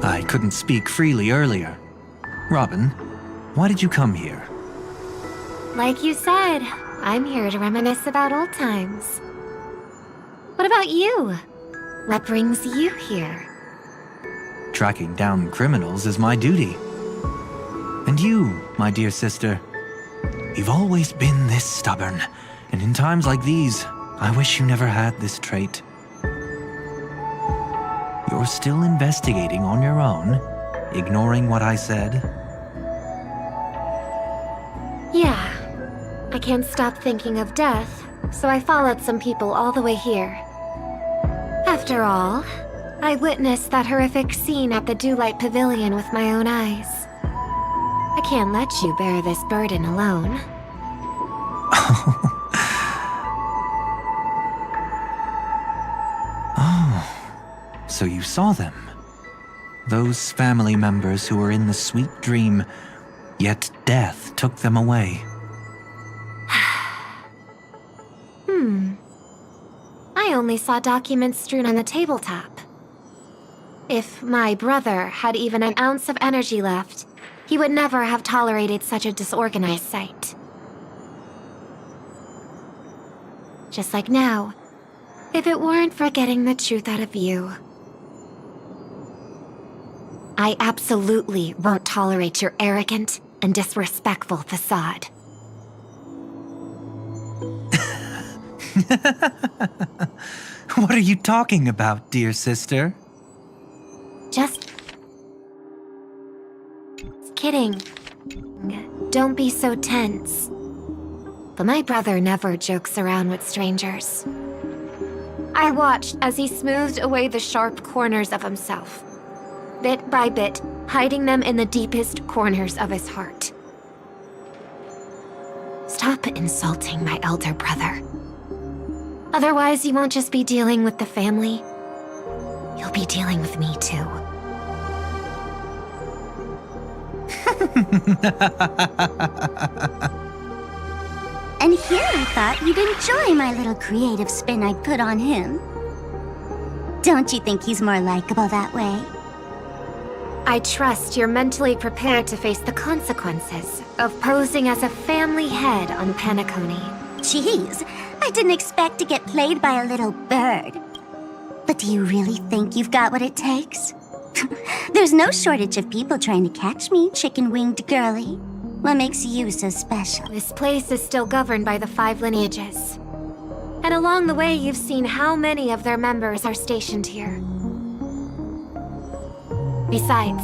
I couldn't speak freely earlier. Robin, why did you come here? Like you said, I'm here to reminisce about old times. What about you? What brings you here? Tracking down criminals is my duty. And you, my dear sister, you've always been this stubborn, and in times like these, I wish you never had this trait. You're still investigating on your own, ignoring what I said? Yeah. I can't stop thinking of death, so I followed some people all the way here. After all, I witnessed that horrific scene at the Dewlight Pavilion with my own eyes. I can't let you bear this burden alone. So you saw them. Those family members who were in the sweet dream, yet death took them away. I only saw documents strewn on the tabletop. If my brother had even an ounce of energy left, he would never have tolerated such a disorganized sight. Just like now, if it weren't for getting the truth out of you. I absolutely won't tolerate your arrogant and disrespectful facade. What are you talking about, dear sister? Just kidding. Don't be so tense. But my brother never jokes around with strangers. I watched as he smoothed away the sharp corners of himself, bit by bit, hiding them in the deepest corners of his heart. Stop insulting my elder brother. Otherwise, you won't just be dealing with the family. You'll be dealing with me too. And here I thought you'd enjoy my little creative spin I put on him. Don't you think he's more likable that way? I trust you're mentally prepared to face the consequences of posing as a family head on Penacony. Jeez, I didn't expect to get played by a little bird. But do you really think you've got what it takes? There's no shortage of people trying to catch me, chicken-winged girlie. What makes you so special? This place is still governed by the 5 lineages. And along the way, you've seen how many of their members are stationed here. Besides,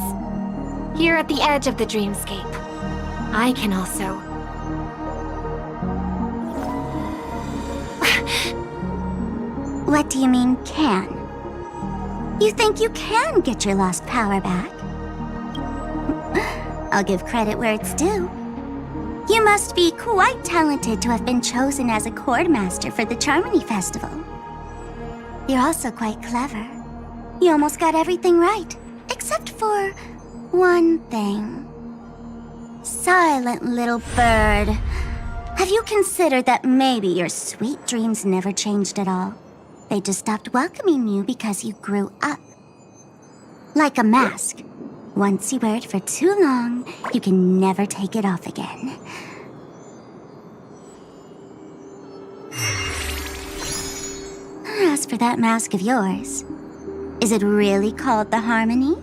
here at the edge of the dreamscape, I can also... What do you mean, can? You think you can get your lost power back? I'll give credit where it's due. You must be quite talented to have been chosen as a chord master for the Charmony Festival. You're also quite clever. You almost got everything right, except for one thing. Silent little bird. Have you considered that maybe your sweet dreams never changed at all? They just stopped welcoming you because you grew up. Like a mask. Once you wear it for too long, you can never take it off again. As for that mask of yours, is it really called the Harmony?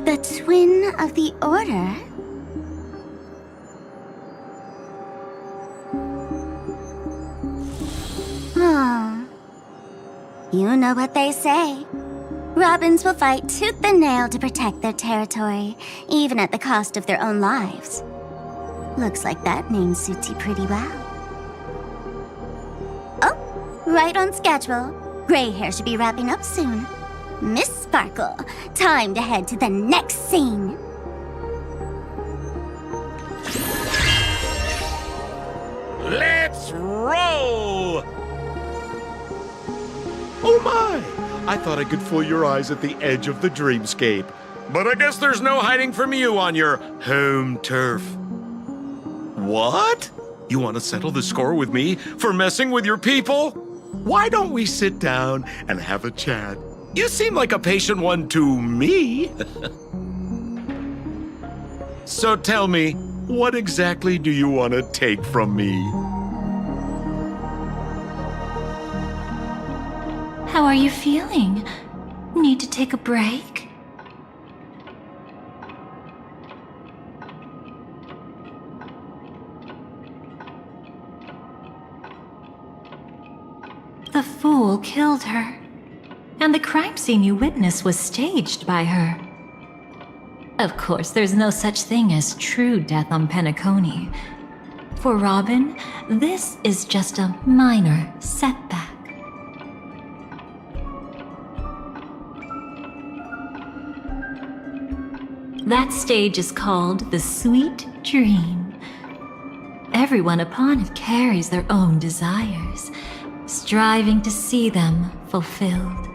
The twin of the Order? Oh. You know what they say. Robins will fight tooth and nail to protect their territory, even at the cost of their own lives. Looks like that name suits you pretty well. Oh, right on schedule. Gray hair should be wrapping up soon. Miss Sparkle, time to head to the next scene. Let's roll! Oh my! I thought I could fool your eyes at the edge of the dreamscape. But I guess there's no hiding from you on your home turf. What? You want to settle the score with me for messing with your people? Why don't we sit down and have a chat? You seem like a patient one to me. So tell me, what exactly do you want to take from me? How are you feeling? Need to take a break? The fool killed her, and the crime scene you witnessed was staged by her. Of course, there's no such thing as true death on Penacony. For Robin, this is just a minor setback. That stage is called the Sweet Dream. Everyone upon it carries their own desires, striving to see them fulfilled.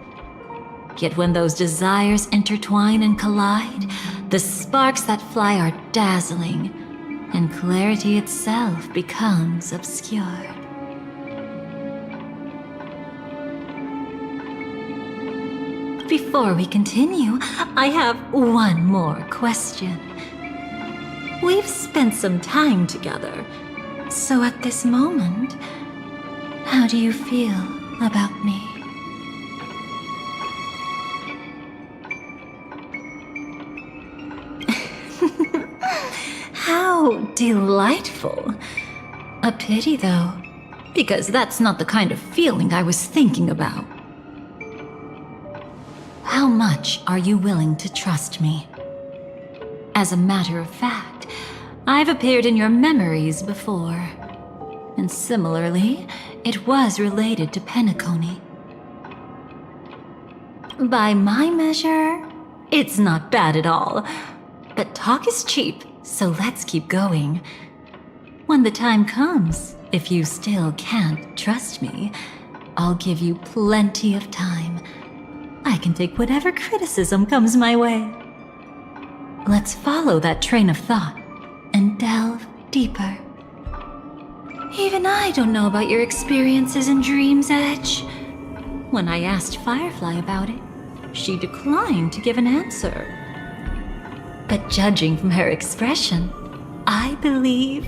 Yet when those desires intertwine and collide, the sparks that fly are dazzling, and clarity itself becomes obscured. Before we continue, I have one more question. We've spent some time together, so at this moment, how do you feel about me? How delightful. A pity, though, because that's not the kind of feeling I was thinking about. How much are you willing to trust me? As a matter of fact, I've appeared in your memories before. And similarly, it was related to Penacony. By my measure, it's not bad at all. But talk is cheap, so let's keep going. When the time comes, if you still can't trust me, I'll give you plenty of time. I can take whatever criticism comes my way. Let's follow that train of thought and delve deeper. Even I don't know about your experiences in Dream's Edge. When I asked Firefly about it, she declined to give an answer. But judging from her expression, I believe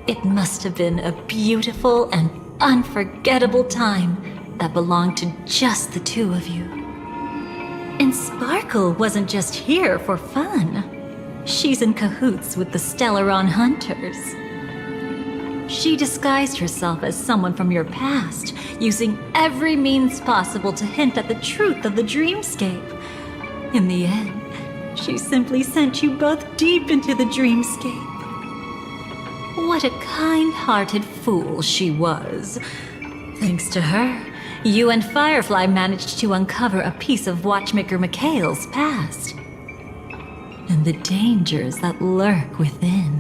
it must have been a beautiful and unforgettable time that belonged to just the two of you. And Sparkle wasn't just here for fun. She's in cahoots with the Stellaron Hunters. She disguised herself as someone from your past, using every means possible to hint at the truth of the dreamscape. In the end, she simply sent you both deep into the dreamscape. What a kind-hearted fool she was. Thanks to her, you and Firefly managed to uncover a piece of Watchmaker Mikhail's past. And the dangers that lurk within.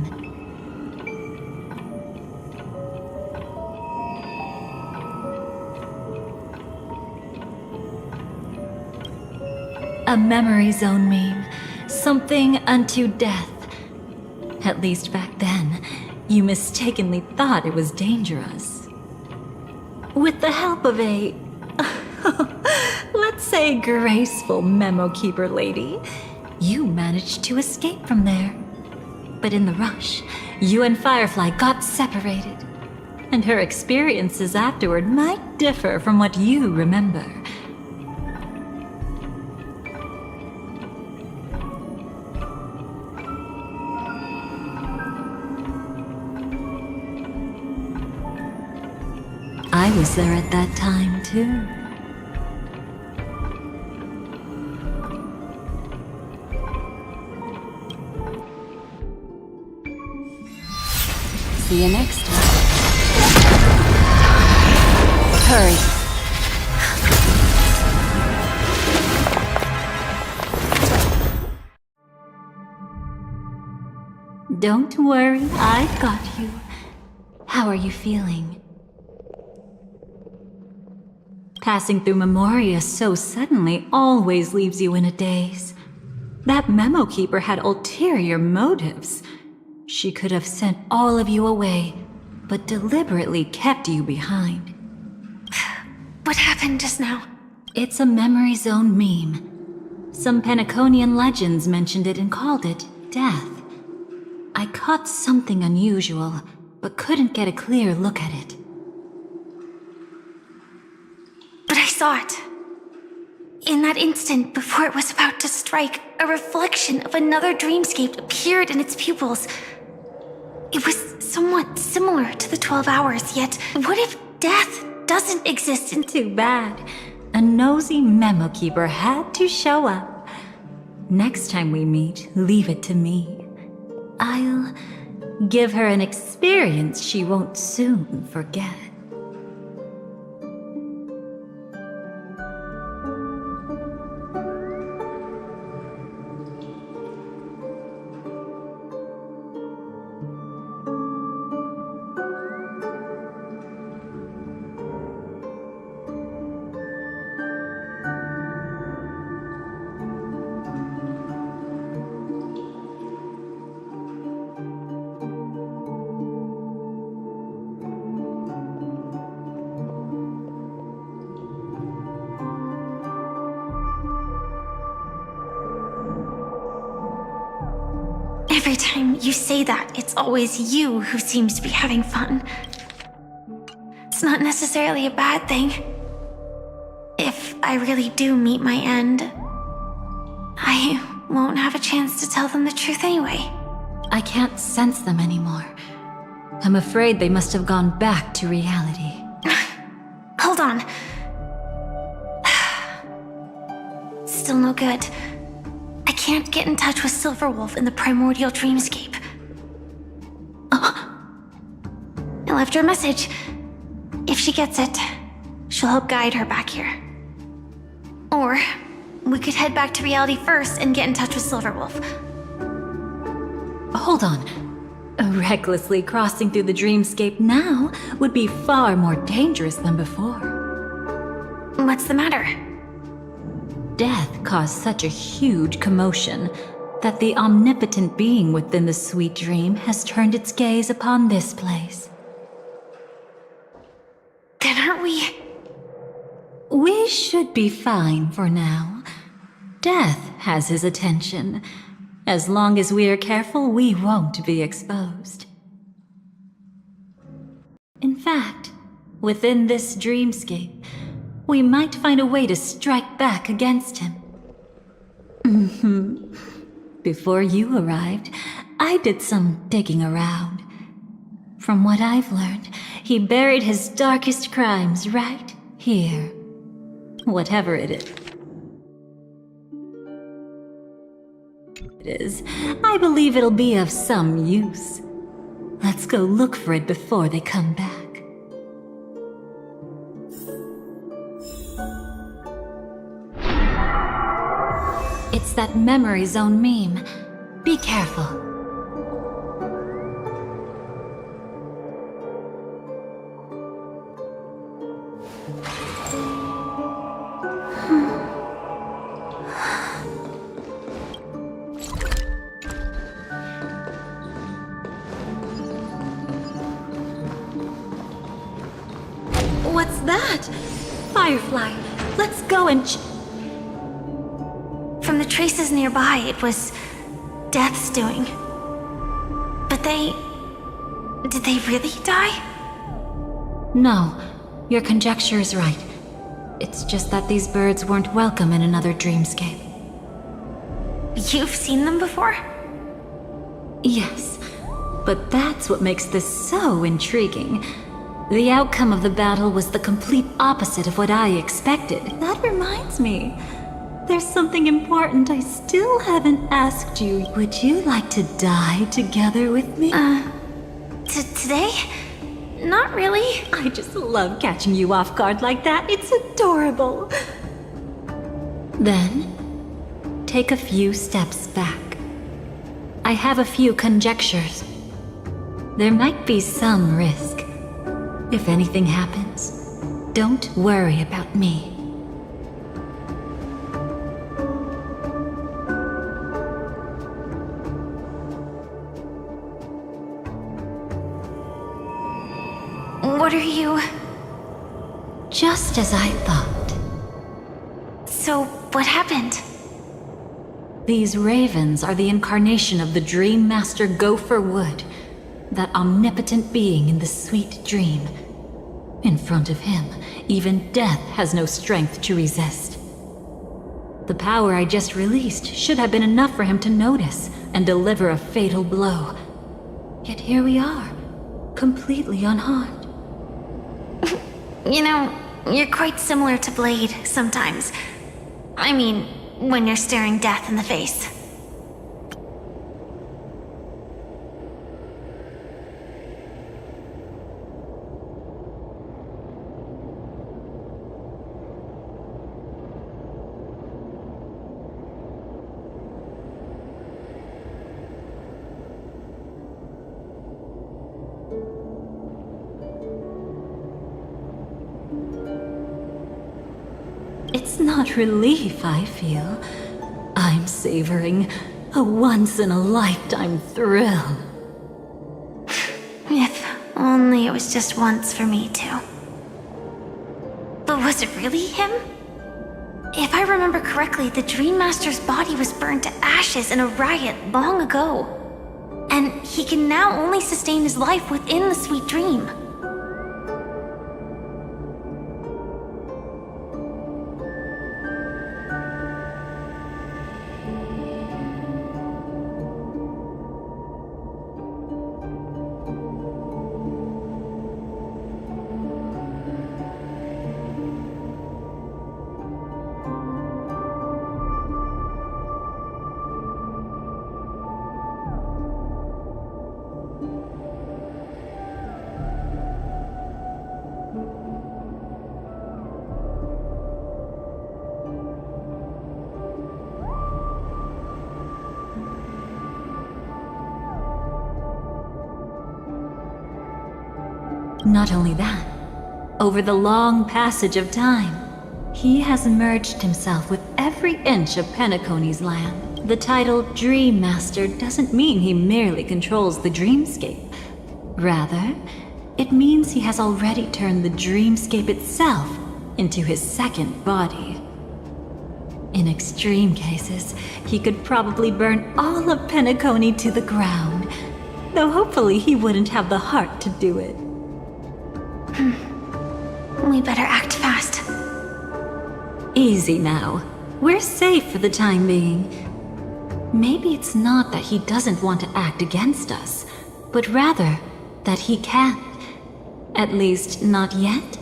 A memory zone meme. Something unto death. At least back then, you mistakenly thought it was dangerous. With the help of a, let's say, graceful memo keeper lady, you managed to escape from there. But in the rush, you and Firefly got separated. And her experiences afterward might differ from what you remember. I was there at that time, too. See you next time. Hurry. Don't worry, I've got you. How are you feeling? Passing through Memoria so suddenly always leaves you in a daze. That memo keeper had ulterior motives. She could have sent all of you away, but deliberately kept you behind. What happened just now? It's a memory zone meme. Some Penaconian legends mentioned it and called it death. I caught something unusual, but couldn't get a clear look at it. But I saw it. In that instant, before it was about to strike, a reflection of another dreamscape appeared in its pupils. It was somewhat similar to the 12 hours, yet what if death doesn't exist? Too bad. A nosy memo keeper had to show up. Next time we meet, leave it to me. I'll give her an experience she won't soon forget. Every time you say that, it's always you who seems to be having fun. It's not necessarily a bad thing. If I really do meet my end, I won't have a chance to tell them the truth anyway. I can't sense them anymore. I'm afraid they must have gone back to reality. Hold on. Still no good. I can't get in touch with Silverwolf in the primordial dreamscape. I left her a message. If she gets it, she'll help guide her back here. Or we could head back to reality first and get in touch with Silverwolf. Hold on. Recklessly crossing through the dreamscape now would be far more dangerous than before. What's the matter? Death caused such a huge commotion that the omnipotent being within the sweet dream has turned its gaze upon this place. Then aren't we... We should be fine for now. Death has his attention. As long as we are careful, we won't be exposed. In fact, within this dreamscape, we might find a way to strike back against him. Before you arrived, I did some digging around. From what I've learned, he buried his darkest crimes right here. Whatever it is, I believe it'll be of some use. Let's go look for it before they come back. It's that memory zone meme. Be careful. What's that? Firefly, let's go and From the traces nearby, it was Death's doing. But did they really die? No, your conjecture is right. It's just that these birds weren't welcome in another dreamscape. You've seen them before? Yes, but that's what makes this so intriguing. The outcome of the battle was the complete opposite of what I expected. That reminds me. There's something important I still haven't asked you. Would you like to die together with me? Today? Not really. I just love catching you off guard like that. It's adorable. Then, take a few steps back. I have a few conjectures. There might be some risk. If anything happens, don't worry about me. What are you... Just as I thought. So, what happened? These ravens are the incarnation of the Dream Master Gopher Wood, that omnipotent being in the sweet dream. In front of him, even death has no strength to resist. The power I just released should have been enough for him to notice and deliver a fatal blow. Yet here we are, completely unharmed. You know, you're quite similar to Blade sometimes. I mean, when you're staring death in the face. It's not relief I feel. I'm savoring a once-in-a-lifetime thrill. If only it was just once for me too. But was it really him? If I remember correctly, the Dream Master's body was burned to ashes in a riot long ago. and he can now only sustain his life within the sweet dream. Not only that, over the long passage of time, he has merged himself with every inch of Penacony's land. The title Dream Master doesn't mean he merely controls the dreamscape. Rather, it means he has already turned the dreamscape itself into his second body. In extreme cases, he could probably burn all of Penacony to the ground, though hopefully he wouldn't have the heart to do it. We better act fast. Easy now. We're safe for the time being. Maybe it's not that he doesn't want to act against us, but rather that he can't. At least, not yet.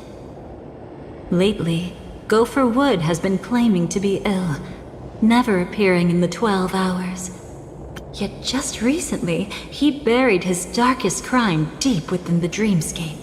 Lately, Gopher Wood has been claiming to be ill, never appearing in the 12 hours. Yet just recently, he buried his darkest crime deep within the dreamscape.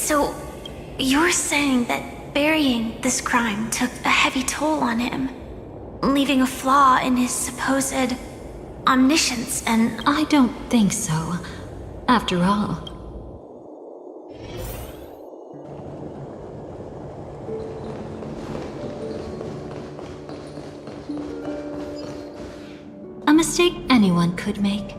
So, you're saying that burying this crime took a heavy toll on him, leaving a flaw in his supposed omniscience and... I don't think so. After all, a mistake anyone could make.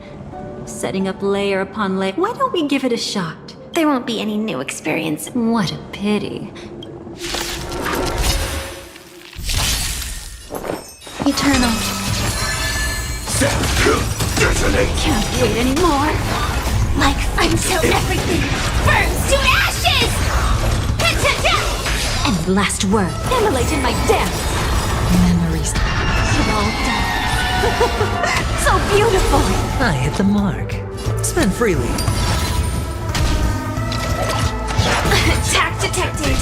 Setting up layer upon layer. Why don't we give it a shot? There won't be any new experience. What a pity. Eternal. Can't wait anymore. Like until everything burns to ashes! And last word. Immolate in my dance! Memories. It all dies. So beautiful! I hit the mark. Spend freely. Attack detected!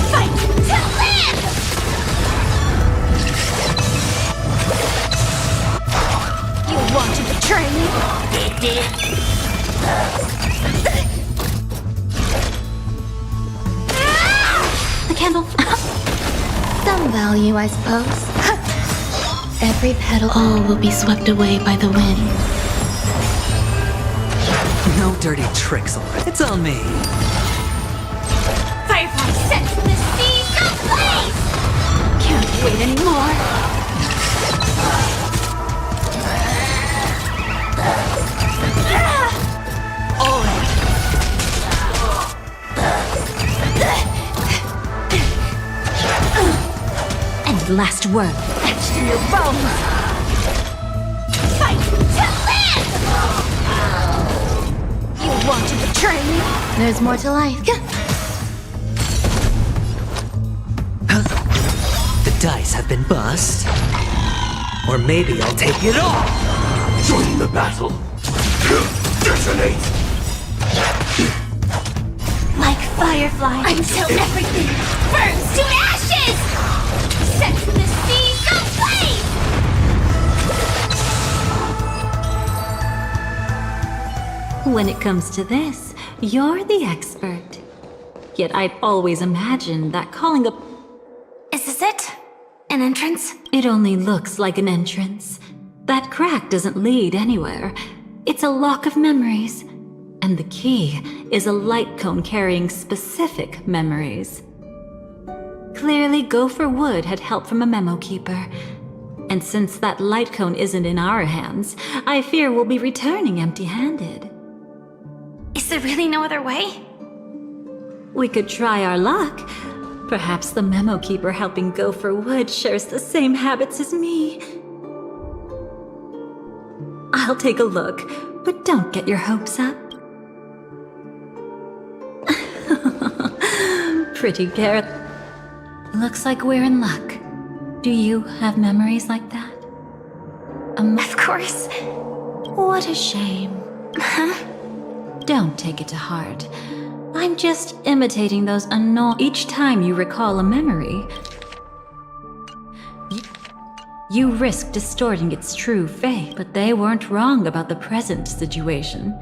Fight to live! You want to betray me? The candle. Some value, I suppose. Every petal, all will be swept away by the wind. No dirty tricks, alright? It's on me. Firefly sets the seas ablaze! Can't wait anymore. All right. And last word. Etched in your bones. Fight to live! You want to betray me? There's more to life. The dice have been bust. Or maybe I'll take it all. Join the battle. Detonate. Like firefly until everything burns to ashes! Set the seas ablaze! When it comes to this, you're the expert. Yet I've always imagined that calling a... Is this it? An entrance? It only looks like an entrance. That crack doesn't lead anywhere. It's a lock of memories. And the key is a light cone carrying specific memories. Clearly, Gopher Wood had help from a memo keeper. And since that light cone isn't in our hands, I fear we'll be returning empty-handed. Is there really no other way? We could try our luck. Perhaps the memo keeper helping Gopher Wood shares the same habits as me. I'll take a look, but don't get your hopes up. Pretty carrot. Looks like we're in luck. Do you have memories like that? Of course. What a shame. Huh? Don't take it to heart. I'm just imitating those each time you recall a memory. You risk distorting its true fate, but they weren't wrong about the present situation.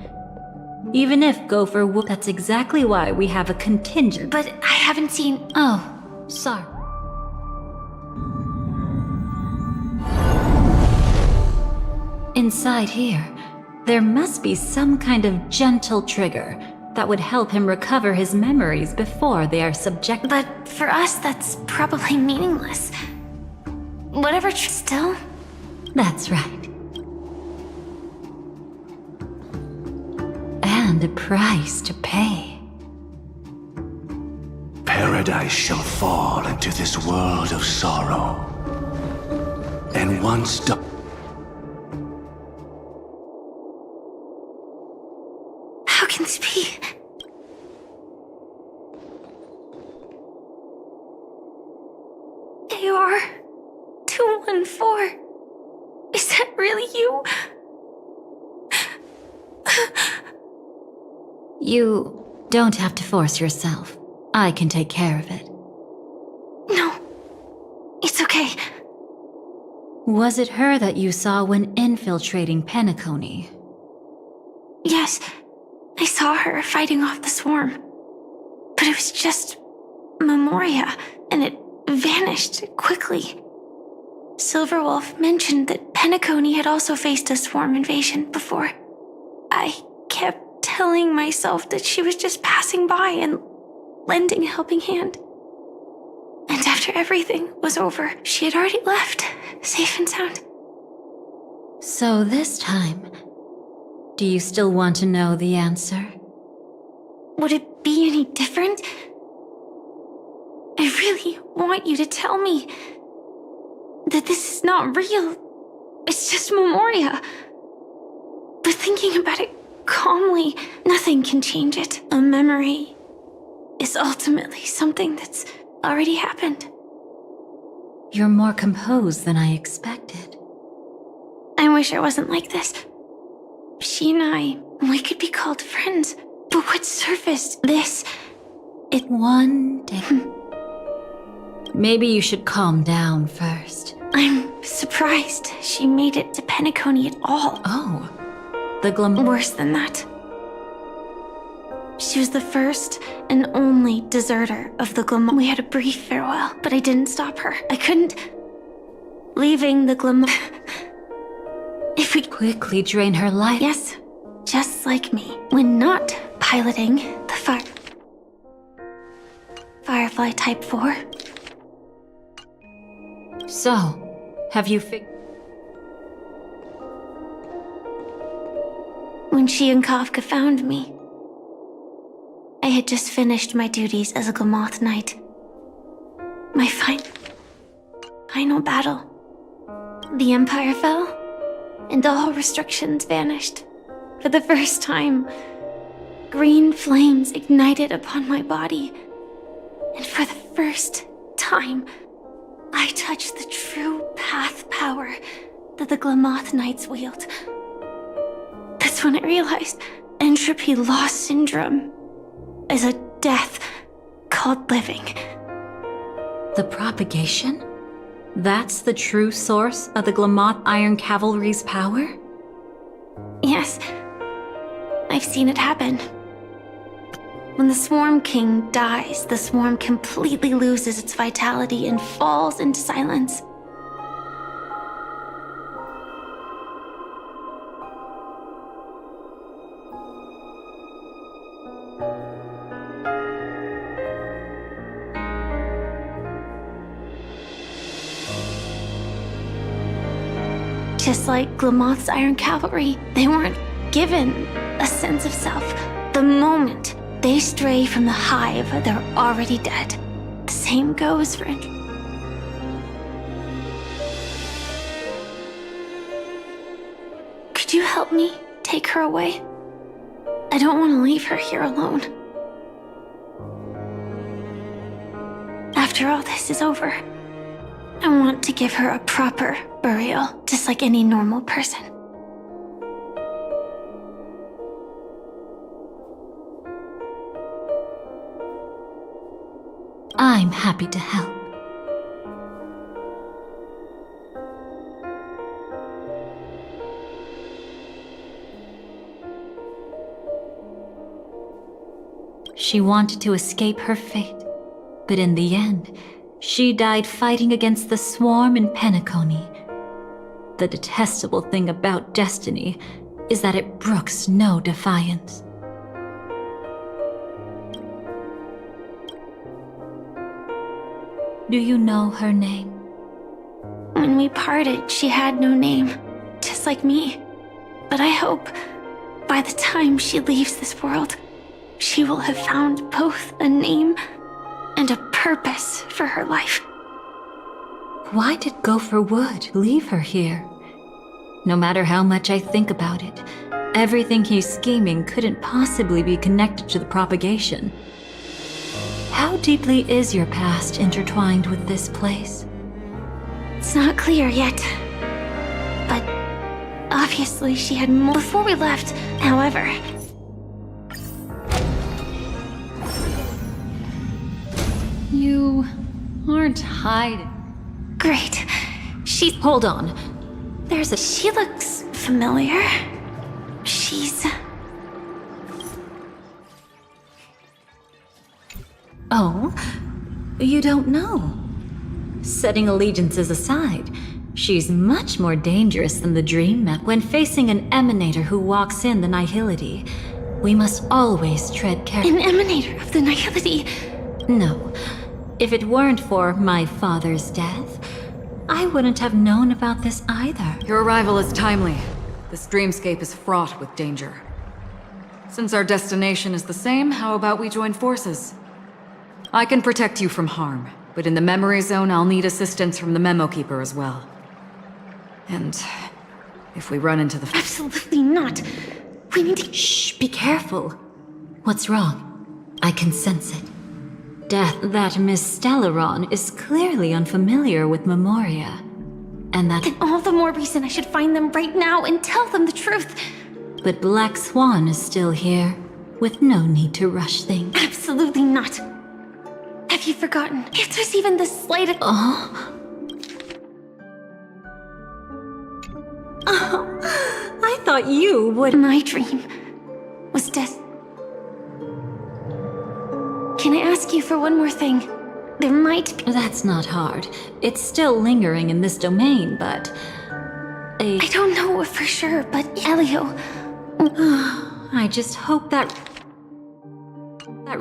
Even if Gopher Wood, that's exactly why we have a contingent. But I haven't seen... Oh, sorry. Inside here, there must be some kind of gentle trigger that would help him recover his memories before they are subject. But for us, that's probably meaningless. Whatever still? That's right. And a price to pay. Paradise shall fall into this world of sorrow. And once done... How can this be? AR 214. Is that really you? You don't have to force yourself. I can take care of it. No. It's okay. Was it her that you saw when infiltrating Penacony? Yes, I saw her fighting off the swarm. But it was just Memoria, and it vanished quickly. Silverwolf mentioned that Penacony had also faced a swarm invasion before. I kept telling myself that she was just passing by and lending a helping hand. And after everything was over, she had already left, safe and sound. So this time, do you still want to know the answer? Would it be any different? I really want you to tell me that this is not real. It's just Memoria. But thinking about it calmly, nothing can change it. A memory is ultimately something that's already happened. You're more composed than I expected. I wish I wasn't like this. She and I, we could be called friends. But what surfaced this? One day. Maybe you should calm down first. I'm surprised she made it to Penacony at all. Oh. Worse than that. She was the first and only deserter of the Glamour. We had a brief farewell, but I didn't stop her. I couldn't. Leaving the Glamour. If we quickly drain her life. Yes, just like me. When not piloting the Firefly Type 4. So, have you When she and Kafka found me, I had just finished my duties as a Glamoth Knight. My final battle. The Empire fell, and all restrictions vanished. For the first time, green flames ignited upon my body. And for the first time, I touched the true path power that the Glamoth Knights wield. That's when I realized entropy loss syndrome is a death called living. The propagation? That's the true source of the Glamoth Iron Cavalry's power? Yes, I've seen it happen. When the Swarm King dies, the swarm completely loses its vitality and falls into silence. Just like Glamoth's Iron Cavalry, they weren't given a sense of self. The moment they stray from the hive, they're already dead. The same goes for Could you help me take her away? I don't want to leave her here alone. After all this is over, I want to give her a proper burial, just like any normal person. I'm happy to help. She wanted to escape her fate, but in the end, she died fighting against the swarm in Penacony. The detestable thing about destiny is that it brooks no defiance. Do you know her name? When we parted, she had no name, just like me. But I hope by the time she leaves this world, she will have found both a name and a purpose for her life. Why did Gopher Wood leave her here? No matter how much I think about it, everything he's scheming couldn't possibly be connected to the propagation. How deeply is your past intertwined with this place? It's not clear yet. But obviously she had more before we left. However, You aren't hiding. Great. Hold on. She looks familiar. She's Oh? You don't know? Setting allegiances aside, she's much more dangerous than the Dream Map. When facing an emanator who walks in the Nihility, we must always tread carefully. An emanator of the Nihility? No. If it weren't for my father's death, I wouldn't have known about this either. Your arrival is timely. This dreamscape is fraught with danger. Since our destination is the same, how about we join forces? I can protect you from harm, but in the memory zone, I'll need assistance from the Memo Keeper as well. And if we run into the... Absolutely not. We need to... Shh, be careful. What's wrong? I can sense it. That Miss Stellaron is clearly unfamiliar with Memoria. And that... Then all the more reason I should find them right now and tell them the truth. But Black Swan is still here, with no need to rush things. Absolutely not. Have you forgotten? If there's even the slightest... Oh, I thought you would... My dream was death. Can I ask you for one more thing? There might be... That's not hard. It's still lingering in this domain, but... I don't know for sure, but Elio... I just hope that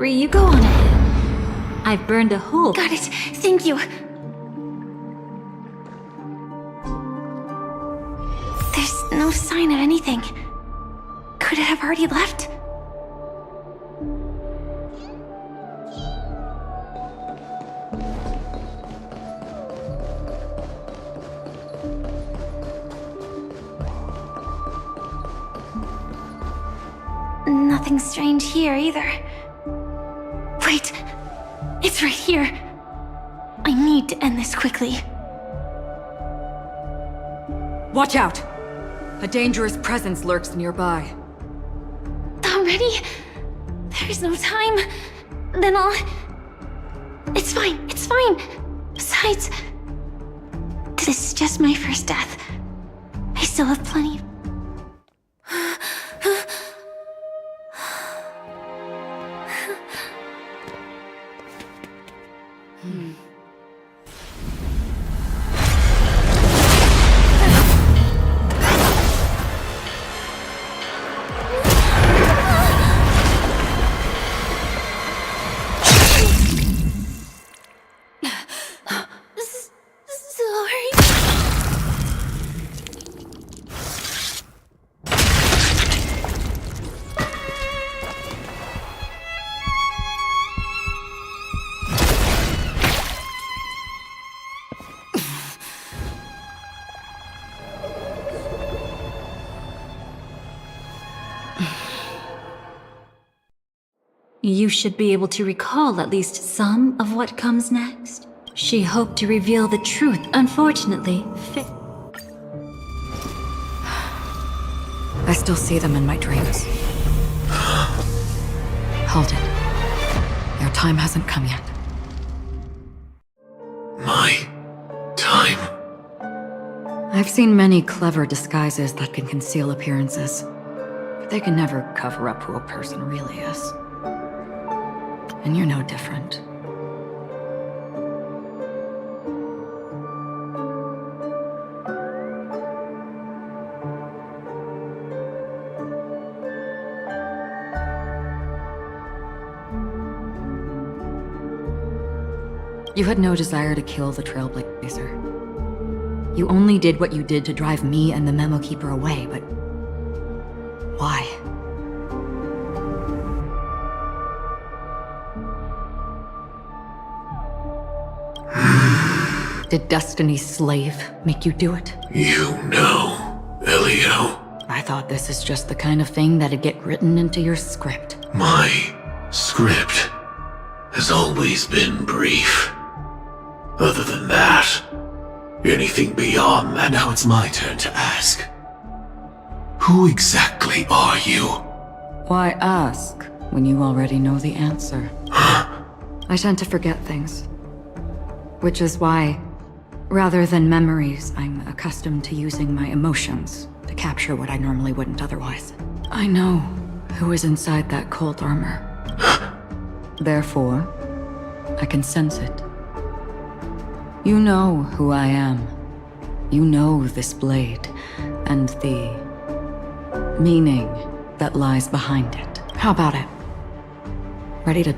you go on ahead. I've burned a hole. Got it. Thank you. There's no sign of anything. Could it have already left? Nothing strange here either. Wait! It's right here. I need to end this quickly. Watch out! A dangerous presence lurks nearby. Already? There's no time. Then I'll... It's fine, it's fine. Besides, this is just my first death. I still have plenty. You should be able to recall at least some of what comes next. She hoped to reveal the truth. Unfortunately, I still see them in my dreams. Hold it. Your time hasn't come yet. My time? I've seen many clever disguises that can conceal appearances, but they can never cover up who a person really is. And you're no different. You had no desire to kill the Trailblazer. You only did what you did to drive me and the Memo Keeper away, but why? Did Destiny's slave make you do it? You know, Elio. I thought this is just the kind of thing that'd get written into your script. My script has always been brief. Other than that, anything beyond that... Now it's my turn to ask. Who exactly are you? Why ask when you already know the answer? I tend to forget things. Which is why, rather than memories, I'm accustomed to using my emotions to capture what I normally wouldn't otherwise. I know who is inside that cold armor. Therefore, I can sense it. You know who I am. You know this blade, and the meaning that lies behind it. How about it? Ready to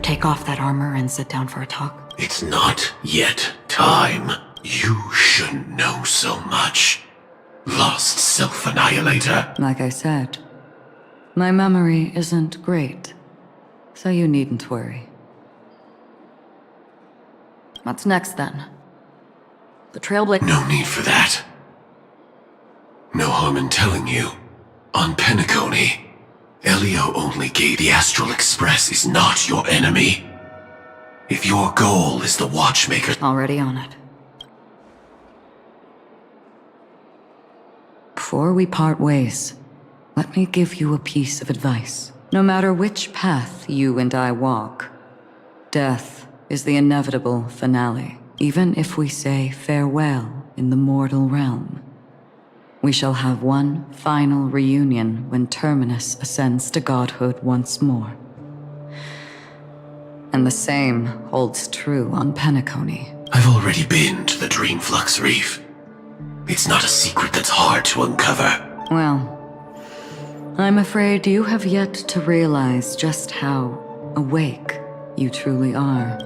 take off that armor and sit down for a talk? It's not yet time. You shouldn't know so much. Lost self-annihilator. Like I said, my memory isn't great, so you needn't worry. What's next then? The Trailblazer. No need for that. No harm in telling you. On Penacony, Elio only gave the Astral Express is not your enemy. If your goal is the Watchmaker... Already on it. Before we part ways, let me give you a piece of advice. No matter which path you and I walk, death is the inevitable finale. Even if we say farewell in the mortal realm, we shall have one final reunion when Terminus ascends to godhood once more. And the same holds true on Penacony. I've already been to the Dreamflux Reef. It's not a secret that's hard to uncover. Well, I'm afraid you have yet to realize just how awake you truly are.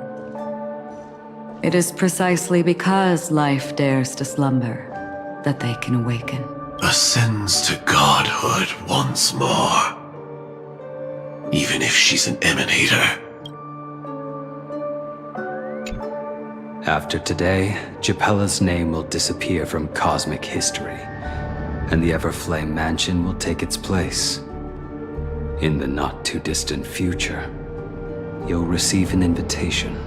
It is precisely because life dares to slumber that they can awaken. Ascends to godhood once more. Even if she's an emanator. After today, Japella's name will disappear from cosmic history, and the Everflame Mansion will take its place. In the not-too-distant future, you'll receive an invitation.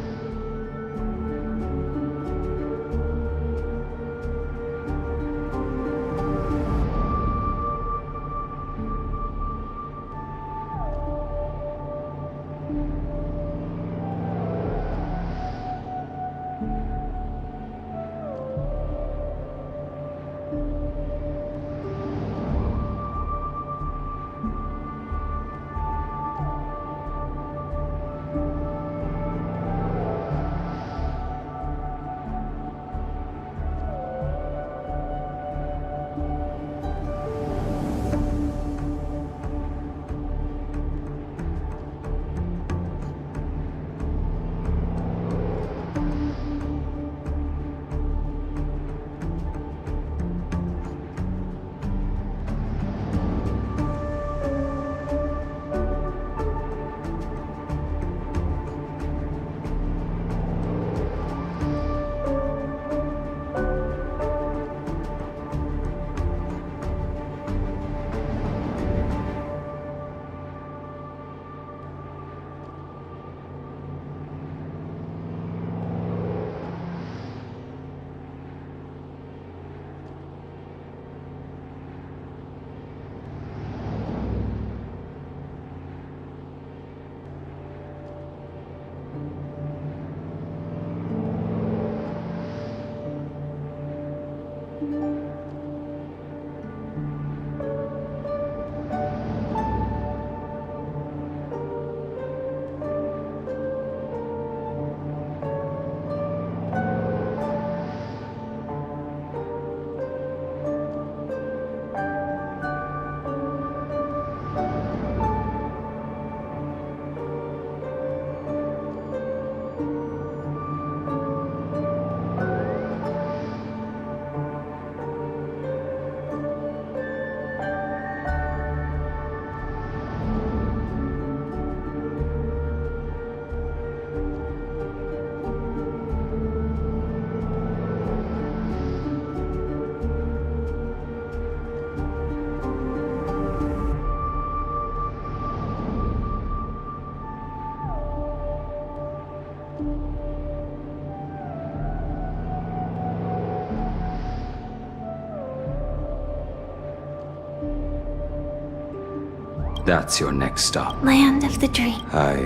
That's your next stop. Land of the Dream. I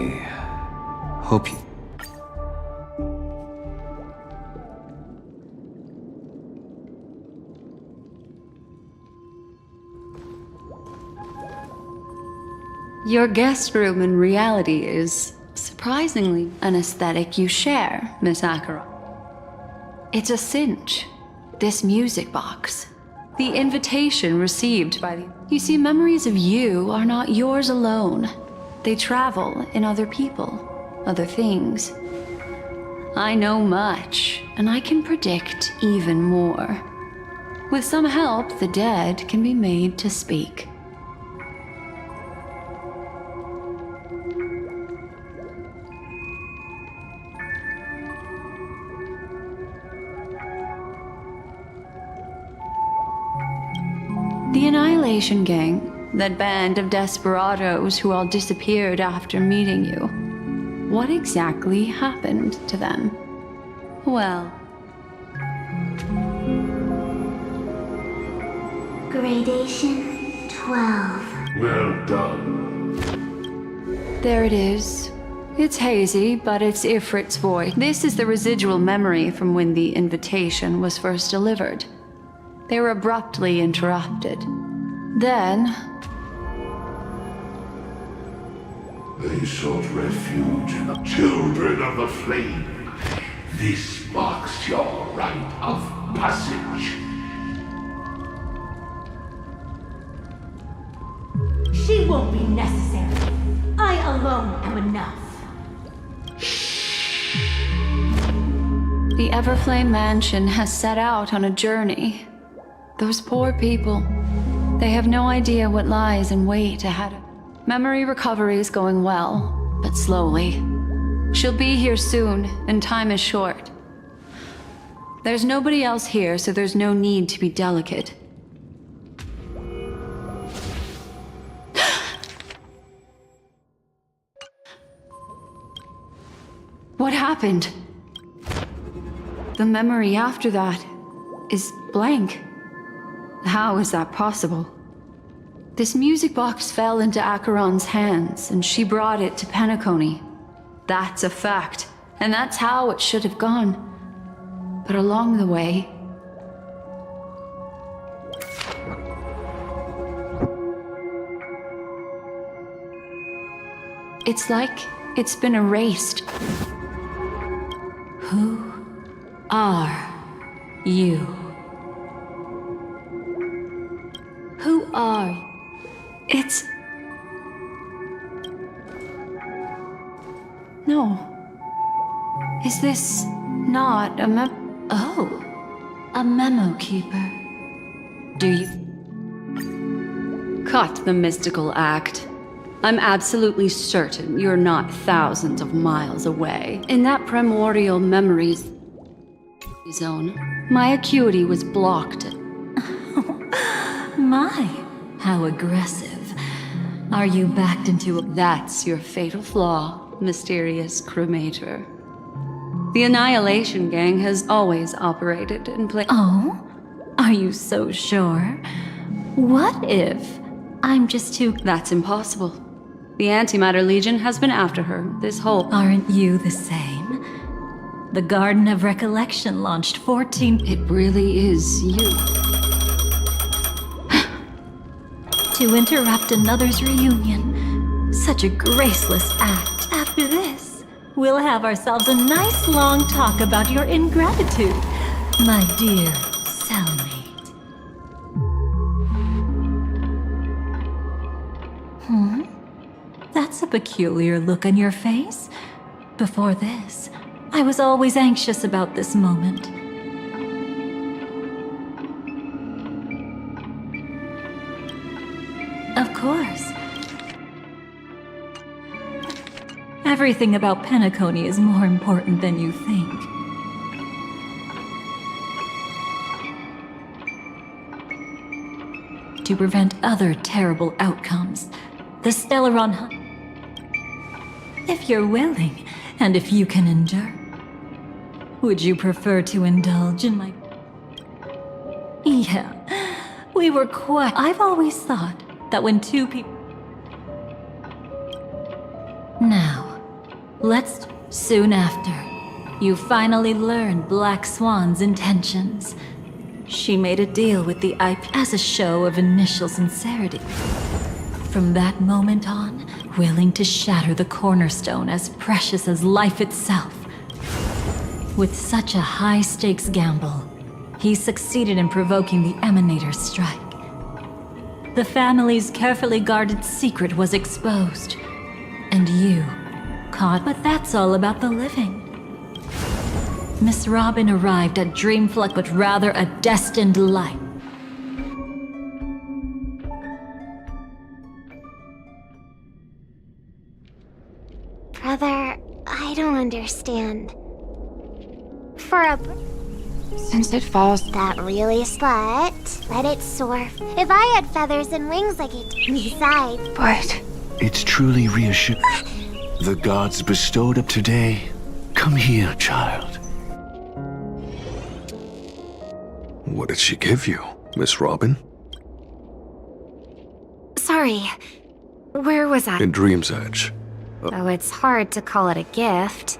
hope you... Your guest room in reality is surprisingly surprisingly an aesthetic you share, Miss Acheron. It's a cinch. This music box. The invitation received by the... You see, memories of you are not yours alone. They travel in other people, other things. I know much, and I can predict even more. With some help, the dead can be made to speak. The Annihilation Gang, that band of desperados who all disappeared after meeting you. What exactly happened to them? Well... Gradation 12. Well done. There it is. It's hazy, but it's Ifrit's voice. This is the residual memory from when the invitation was first delivered. They were abruptly interrupted. Then... They sought refuge in the children of the flame. This marks your rite of passage. She won't be necessary. I alone am enough. The Everflame Mansion has set out on a journey. Those poor people, they have no idea what lies in wait ahead of them. Memory recovery is going well, but slowly. She'll be here soon, and time is short. There's nobody else here, so there's no need to be delicate. What happened? The memory after that is blank. How is that possible? This music box fell into Acheron's hands, and she brought it to Penacony. That's a fact, and that's how it should have gone. But along the way... It's like it's been erased. Who are you? Who are you? It's... No. Is this not a Oh. A memo keeper. Do you... Cut the mystical act. I'm absolutely certain you're not thousands of miles away. In that primordial memories zone, my acuity was blocked. My, how aggressive. Are you backed into a... That's your fatal flaw, mysterious cremator. The Annihilation Gang has always operated in Oh? Are you so sure? What if I'm just too... That's impossible. The Antimatter Legion has been after her this whole... Aren't you the same? The Garden of Recollection launched 14... It really is you. To interrupt another's reunion. Such a graceless act. After this, we'll have ourselves a nice long talk about your ingratitude, my dear cellmate. That's a peculiar look on your face. Before this, I was always anxious about this moment. Of course. Everything about Penacony is more important than you think. To prevent other terrible outcomes, the Stellaron Hunt. If you're willing, and if you can endure, would you prefer to indulge in my... Yeah, we were quite... I've always thought that when two people... Now, let's... Soon after, you finally learned Black Swan's intentions. She made a deal with the IP as a show of initial sincerity. From that moment on, willing to shatter the cornerstone as precious as life itself. With such a high-stakes gamble, he succeeded in provoking the Emanator's strike. The family's carefully guarded secret was exposed, and you caught. But that's all about the living. Miss Robin arrived at Dreamfleck with rather a destined life. Brother, I don't understand. For a... Since it falls... That really slut. Let it soar. If I had feathers and wings like it, besides... But... It's truly reassuring. The gods bestowed up today. Come here, child. What did she give you, Miss Robin? Sorry. Where was I? In Dream's Edge. Though it's hard to call it a gift.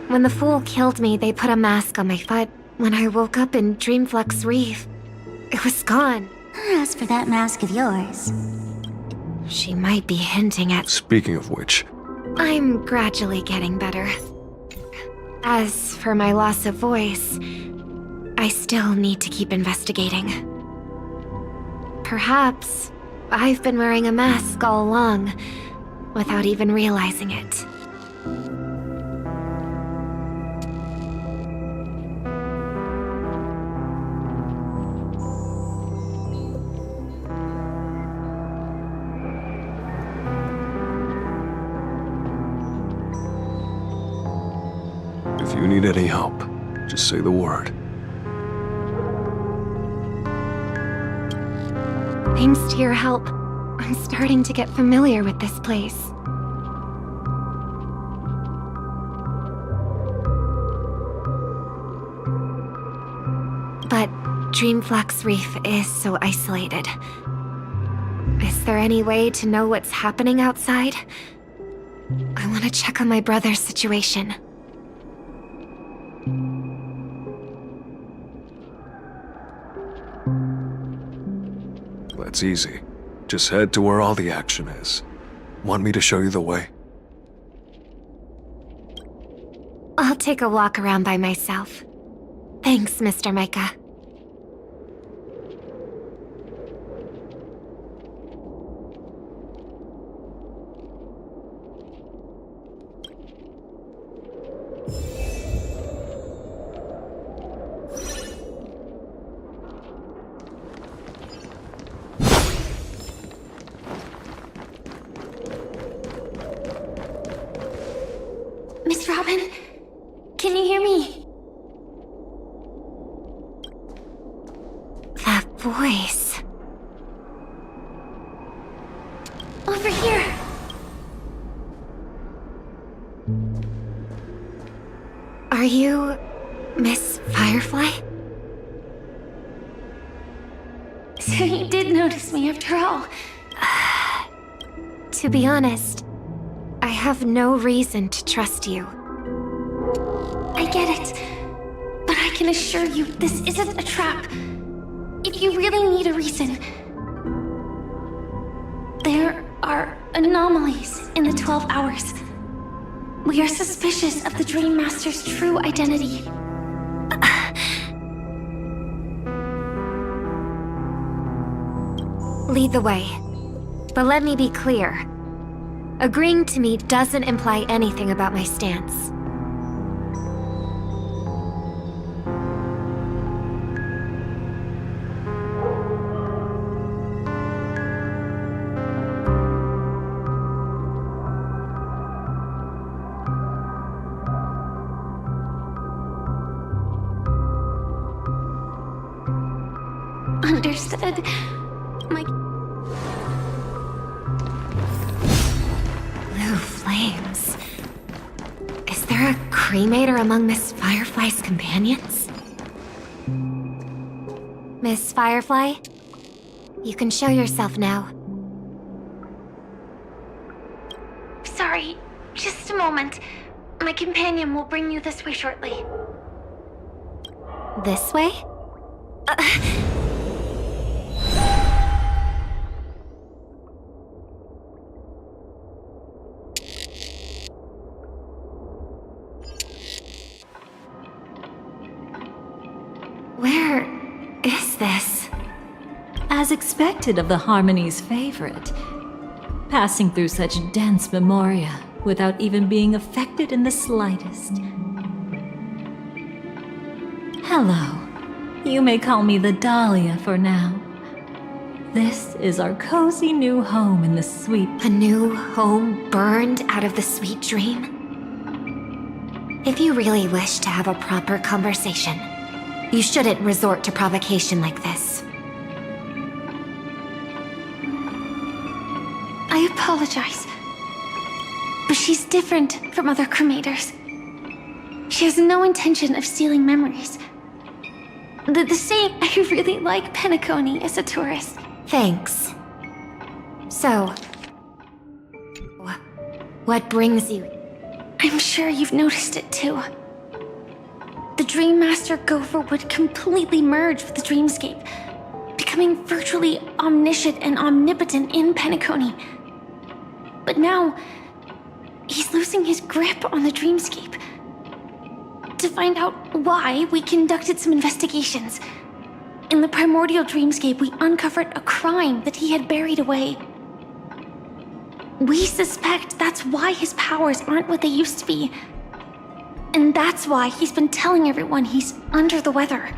When the fool killed me, they put a mask on my foot. When I woke up in Dreamfleck's Reef, it was gone. As for that mask of yours... She might be hinting at... Speaking of which... I'm gradually getting better. As for my loss of voice, I still need to keep investigating. Perhaps I've been wearing a mask all along, without even realizing it. If you need any help, just say the word. Thanks to your help, I'm starting to get familiar with this place. But Dreamfleck's Reef is so isolated. Is there any way to know what's happening outside? I want to check on my brother's situation. That's easy. Just head to where all the action is. Want me to show you the way? I'll take a walk around by myself. Thanks, Mr. Micah. Miss Robin, can you hear me? That voice. Over here. Are you Miss Firefly? So you did notice me after all. To be honest, I have no reason to trust you. I get it. But I can assure you this isn't a trap. If you really need a reason. There are anomalies in the 12 hours. We are suspicious of the Dream Master's true identity. Lead the way. But let me be clear. Agreeing to me doesn't imply anything about my stance. Understood. My... Blue flames. Is there a cremator among Miss Firefly's companions? Miss Firefly? You can show yourself now. Sorry, just a moment. My companion will bring you this way shortly. This way? this? As expected of the Harmony's favorite, passing through such dense memoria without even being affected in the slightest. Hello. You may call me the Dahlia for now. This is our cozy new home in the sweet... A new home burned out of the sweet dream? If you really wish to have a proper conversation, you shouldn't resort to provocation like this. I apologize. But she's different from other cremators. She has no intention of stealing memories. The saying, I really like Penacony as a tourist. Thanks. So, what brings you? I'm sure you've noticed it too. The Dream Master Gopher would completely merge with the dreamscape, becoming virtually omniscient and omnipotent in Penacony. But now, he's losing his grip on the dreamscape. To find out why, we conducted some investigations. In the primordial dreamscape, we uncovered a crime that he had buried away. We suspect that's why his powers aren't what they used to be. And that's why he's been telling everyone he's under the weather.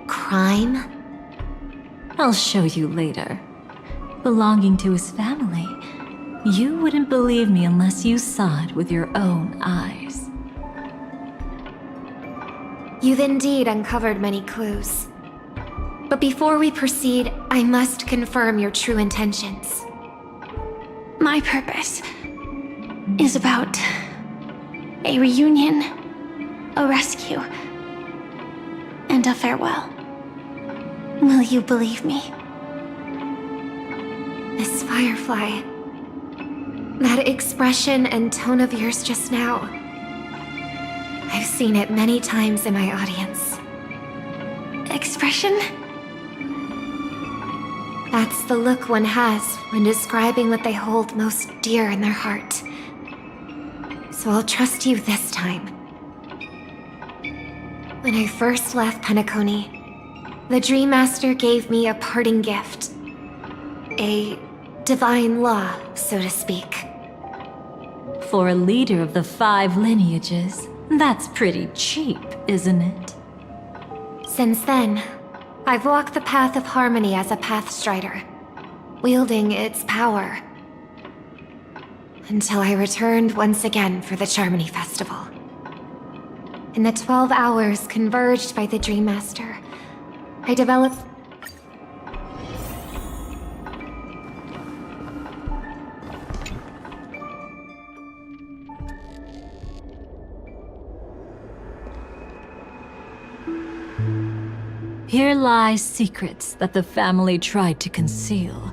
Crime? I'll show you later. Belonging to his family, you wouldn't believe me unless you saw it with your own eyes. You've indeed uncovered many clues. But before we proceed, I must confirm your true intentions. My purpose is about a reunion, a rescue, and a farewell. Will you believe me? Miss Firefly, that expression and tone of yours just now, I've seen it many times in my audience. Expression? That's the look one has when describing what they hold most dear in their heart. So I'll trust you this time. When I first left Penacony, the Dream Master gave me a parting gift. A divine law, so to speak. For a leader of the 5 lineages, that's pretty cheap, isn't it? Since then, I've walked the path of harmony as a Pathstrider, wielding its power. Until I returned once again for the Charmony Festival. In the 12 hours converged by the Dream Master, I developed... Here lie secrets that the family tried to conceal,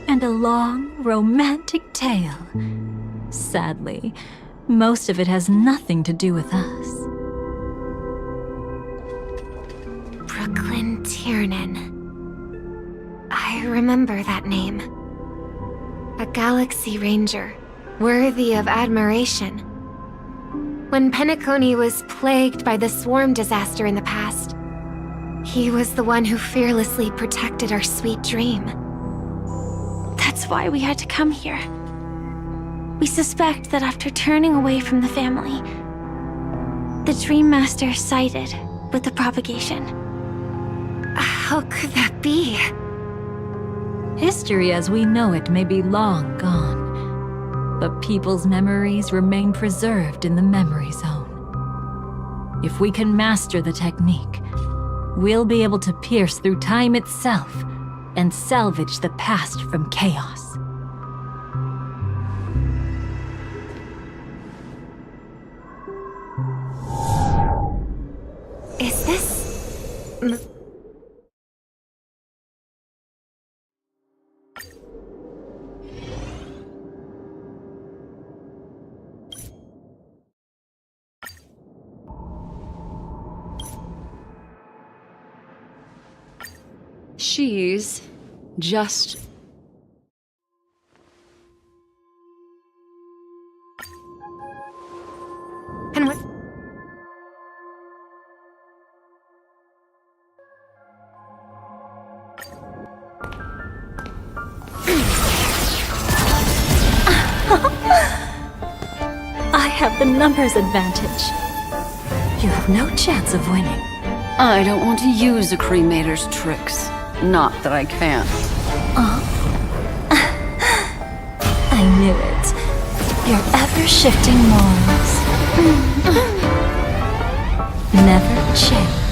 and a long, romantic tale. Sadly, most of it has nothing to do with us. Brooklyn Tiernan. I remember that name. A Galaxy Ranger, worthy of admiration. When Penacony was plagued by the swarm disaster in the past, he was the one who fearlessly protected our sweet dream. That's why we had to come here. We suspect that after turning away from the family, the Dream Master sided with the propagation. How could that be? History as we know it may be long gone, but people's memories remain preserved in the memory zone. If we can master the technique, we'll be able to pierce through time itself and salvage the past from chaos. Is this... She's just... And what... have the numbers advantage. You have no chance of winning. I don't want to use the cremator's tricks. Not that I can't. I knew it. Your ever-shifting morals. Never changed.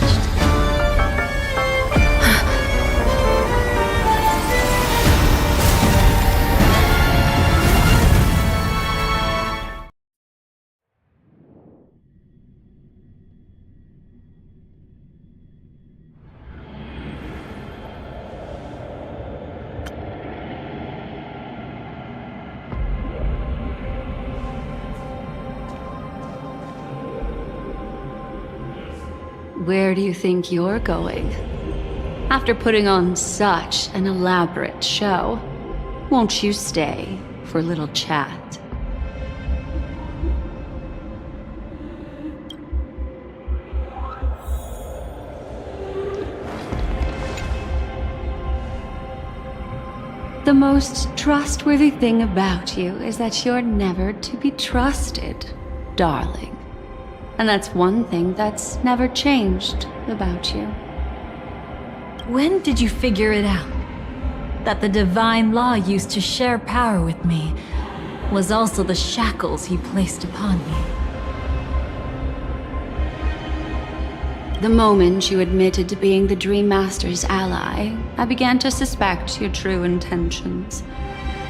Where do you think you're going? After putting on such an elaborate show, won't you stay for a little chat? The most trustworthy thing about you is that you're never to be trusted, darling. And that's one thing that's never changed about you. When did you figure it out? That the divine law used to share power with me was also the shackles he placed upon me. The moment you admitted to being the Dream Master's ally, I began to suspect your true intentions.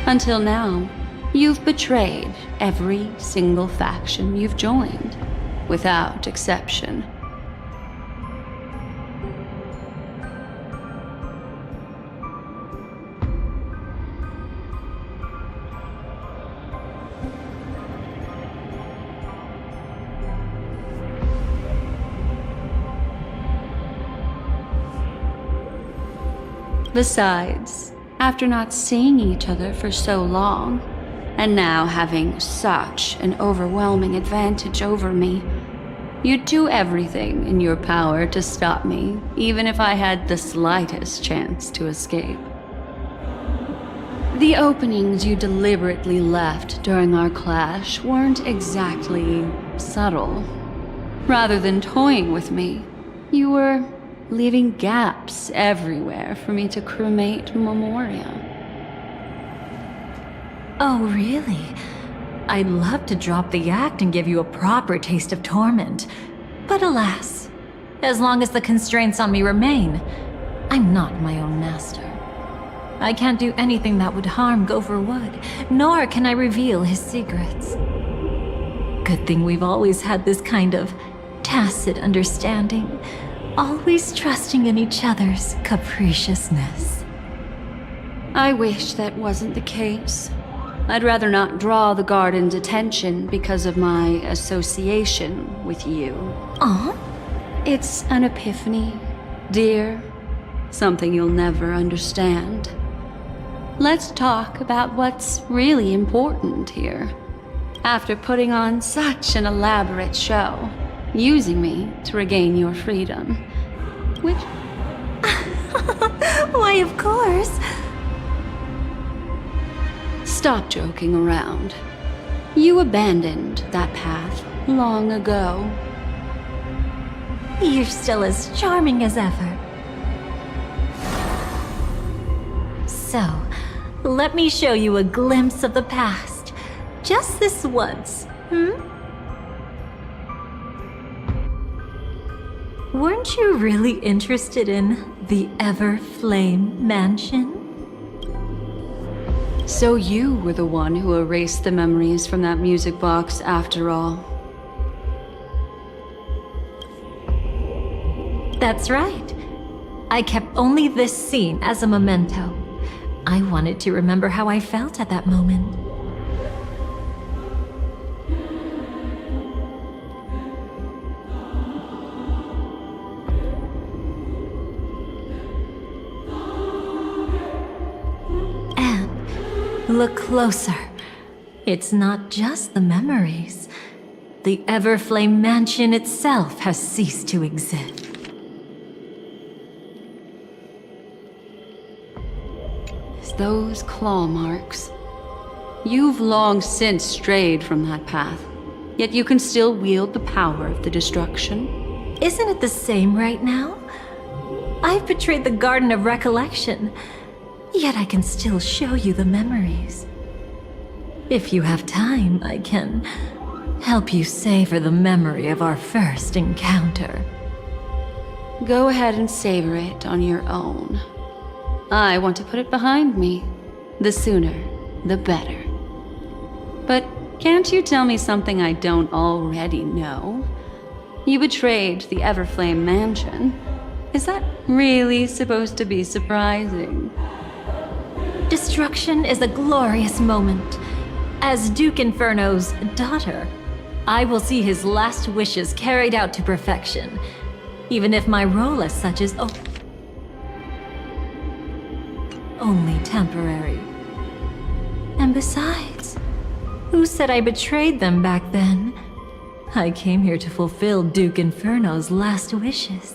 Until now, you've betrayed every single faction you've joined, without exception. Besides, after not seeing each other for so long, and now having such an overwhelming advantage over me, you'd do everything in your power to stop me, even if I had the slightest chance to escape. The openings you deliberately left during our clash weren't exactly subtle. Rather than toying with me, you were leaving gaps everywhere for me to cremate Memoria. Oh, really? I'd love to drop the act and give you a proper taste of torment. But alas, as long as the constraints on me remain, I'm not my own master. I can't do anything that would harm Gopher Wood, nor can I reveal his secrets. Good thing we've always had this kind of tacit understanding, always trusting in each other's capriciousness. I wish that wasn't the case. I'd rather not draw the Garden's attention because of my association with you. It's an epiphany, dear. Something you'll never understand. Let's talk about what's really important here. After putting on such an elaborate show, using me to regain your freedom, which... Why, of course. Stop joking around. You abandoned that path long ago. You're still as charming as ever. So, let me show you a glimpse of the past. Just this once, Weren't you really interested in the Everflame Mansion? So you were the one who erased the memories from that music box after all. That's right. I kept only this scene as a memento. I wanted to remember how I felt at that moment. Look closer. It's not just the memories. The Everflame Mansion itself has ceased to exist. Those claw marks. You've long since strayed from that path. yet you can still wield the power of the destruction. Isn't it the same right now? I've betrayed the Garden of Recollection, yet I can still show you the memories. If you have time, I can help you savor the memory of our first encounter. Go ahead and savor it on your own. I want to put it behind me. The sooner, the better. But can't you tell me something I don't already know? You betrayed the Everflame Mansion. Is that really supposed to be surprising? Destruction is a glorious moment. As Duke Inferno's daughter, I will see his last wishes carried out to perfection, even if my role as such is only temporary. And besides, who said I betrayed them back then? I came here to fulfill Duke Inferno's last wishes.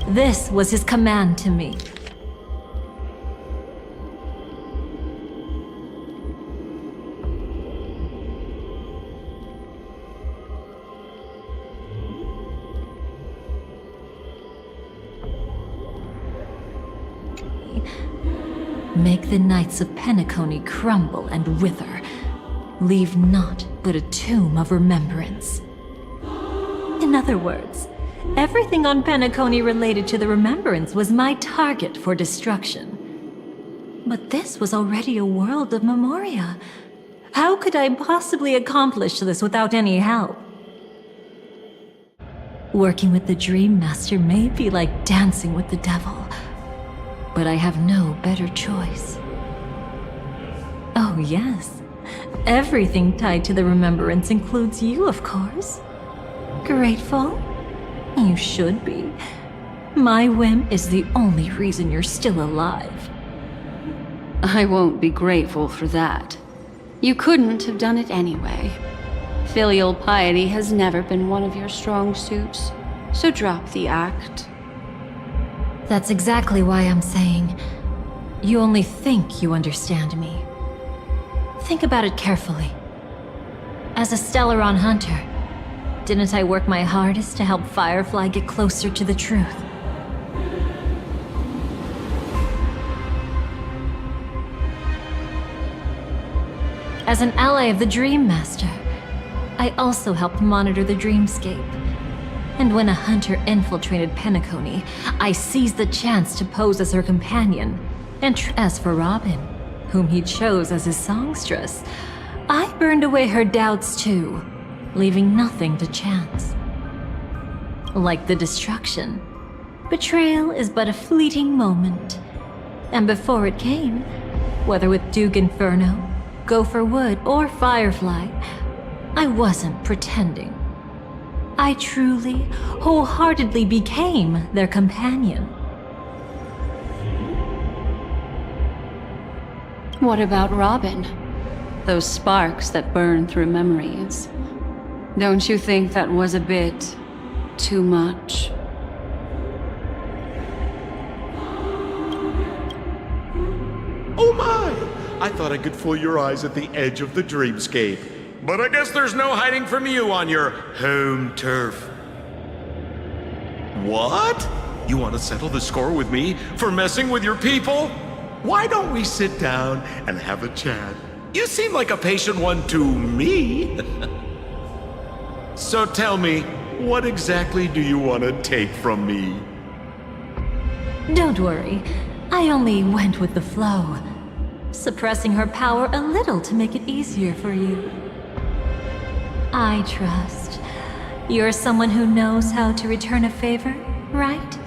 This was his command to me. Make the Knights of Penacony crumble and wither. Leave naught but a tomb of remembrance. In other words, everything on Penacony related to the Remembrance was my target for destruction. But this was already a world of Memoria. How could I possibly accomplish this without any help? Working with the Dream Master may be like dancing with the devil, but I have no better choice. Oh yes, everything tied to the Remembrance includes you, of course. Grateful? You should be. My whim is the only reason you're still alive. I won't be grateful for that. You couldn't have done it anyway. Filial piety has never been one of your strong suits, so drop the act. That's exactly why I'm saying, you only think you understand me. Think about it carefully. As a Stellaron hunter, didn't I work my hardest to help Firefly get closer to the truth? As an ally of the Dream Master, I also helped monitor the dreamscape. And when a hunter infiltrated Penacony, I seized the chance to pose as her companion. And as for Robin, whom he chose as his songstress, I burned away her doubts too, leaving nothing to chance. Like the destruction, betrayal is but a fleeting moment. And before it came, whether with Duke Inferno, Gopher Wood, or Firefly, I wasn't pretending. I truly, wholeheartedly became their companion. What about Robin? Those sparks that burn through memories. Don't you think that was a bit too much? Oh my! I thought I could fool your eyes at the edge of the dreamscape. But I guess there's no hiding from you on your home turf. What? You want to settle the score with me for messing with your people? Why don't we sit down and have a chat? You seem like a patient one to me. So tell me, what exactly do you want to take from me? Don't worry, I only went with the flow, suppressing her power a little to make it easier for you. I trust. You're someone who knows how to return a favor, right?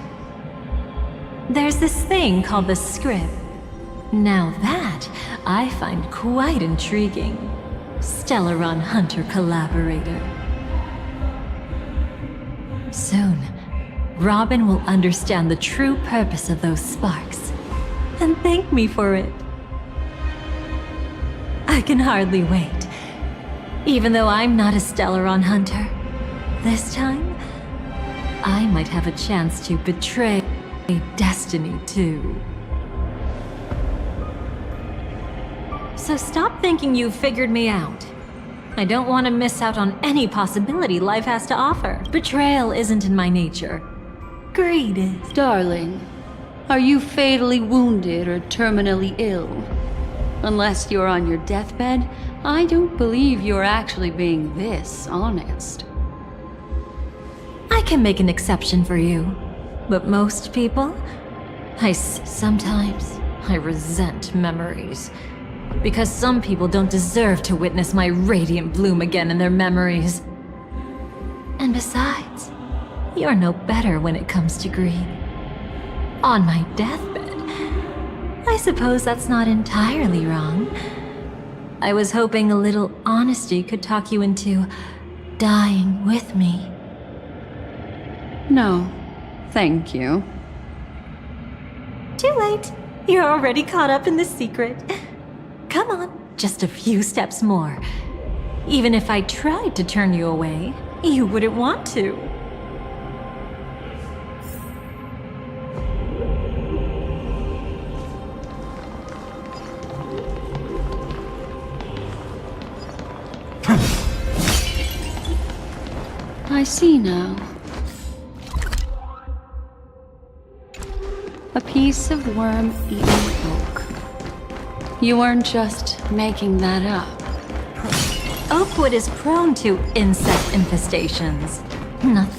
There's this thing called the script. Now that, I find quite intriguing. Stellaron Hunter Collaborator. Soon, Robin will understand the true purpose of those sparks, and thank me for it. I can hardly wait. Even though I'm not a Stellaron hunter, this time, I might have a chance to betray destiny too. So stop thinking you've figured me out. I don't want to miss out on any possibility life has to offer. Betrayal isn't in my nature. Greed is. Darling, are you fatally wounded or terminally ill? Unless you're on your deathbed, I don't believe you're actually being this honest. I can make an exception for you. But most people, sometimes I resent memories. Because some people don't deserve to witness my radiant bloom again in their memories. And besides, you're no better when it comes to greed. On my deathbed, I suppose that's not entirely wrong. I was hoping a little honesty could talk you into dying with me. No, thank you. Too late. You're already caught up in the secret. Come on, just a few steps more. Even if I tried to turn you away, you wouldn't want to. I see now. A piece of worm-eaten oak. You weren't just making that up. Oakwood is prone to insect infestations. Nothing.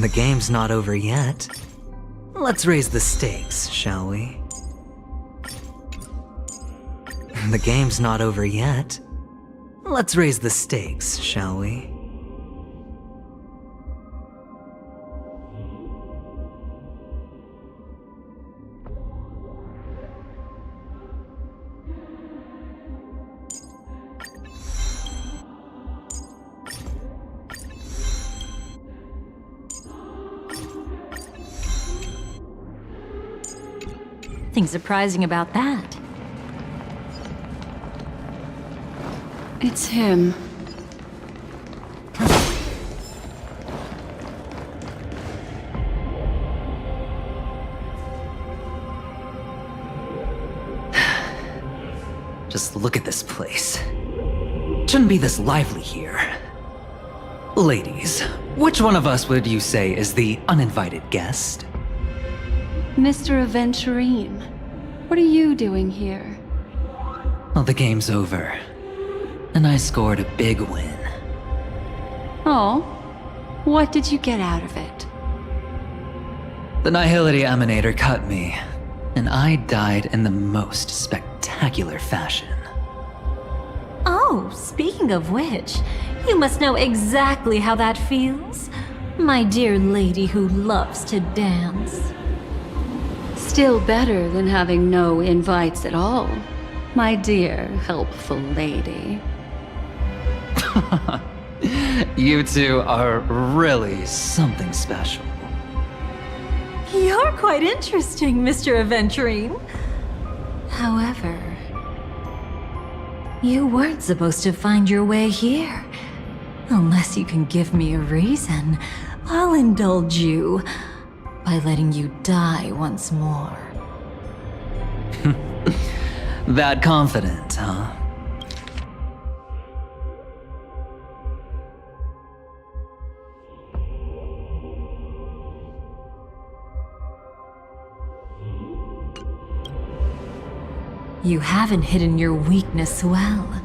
The game's not over yet. Let's raise the stakes, shall we? The game's not over yet. Let's raise the stakes, shall we? Nothing surprising about that. It's him. Just look at this place. Shouldn't be this lively here. Ladies, which one of us would you say is the uninvited guest? Mr. Aventurine, what are you doing here? Well, the game's over. And I scored a big win. Oh, what did you get out of it? The Nihility Emanator cut me, and I died in the most spectacular fashion. Oh, speaking of which, you must know exactly how that feels. My dear lady who loves to dance. Still better than having no invites at all, my dear helpful lady. You two are really something special. You're quite interesting, Mr. Aventurine. However, you weren't supposed to find your way here. Unless you can give me a reason, I'll indulge you by letting you die once more. That confident, huh? You haven't hidden your weakness well,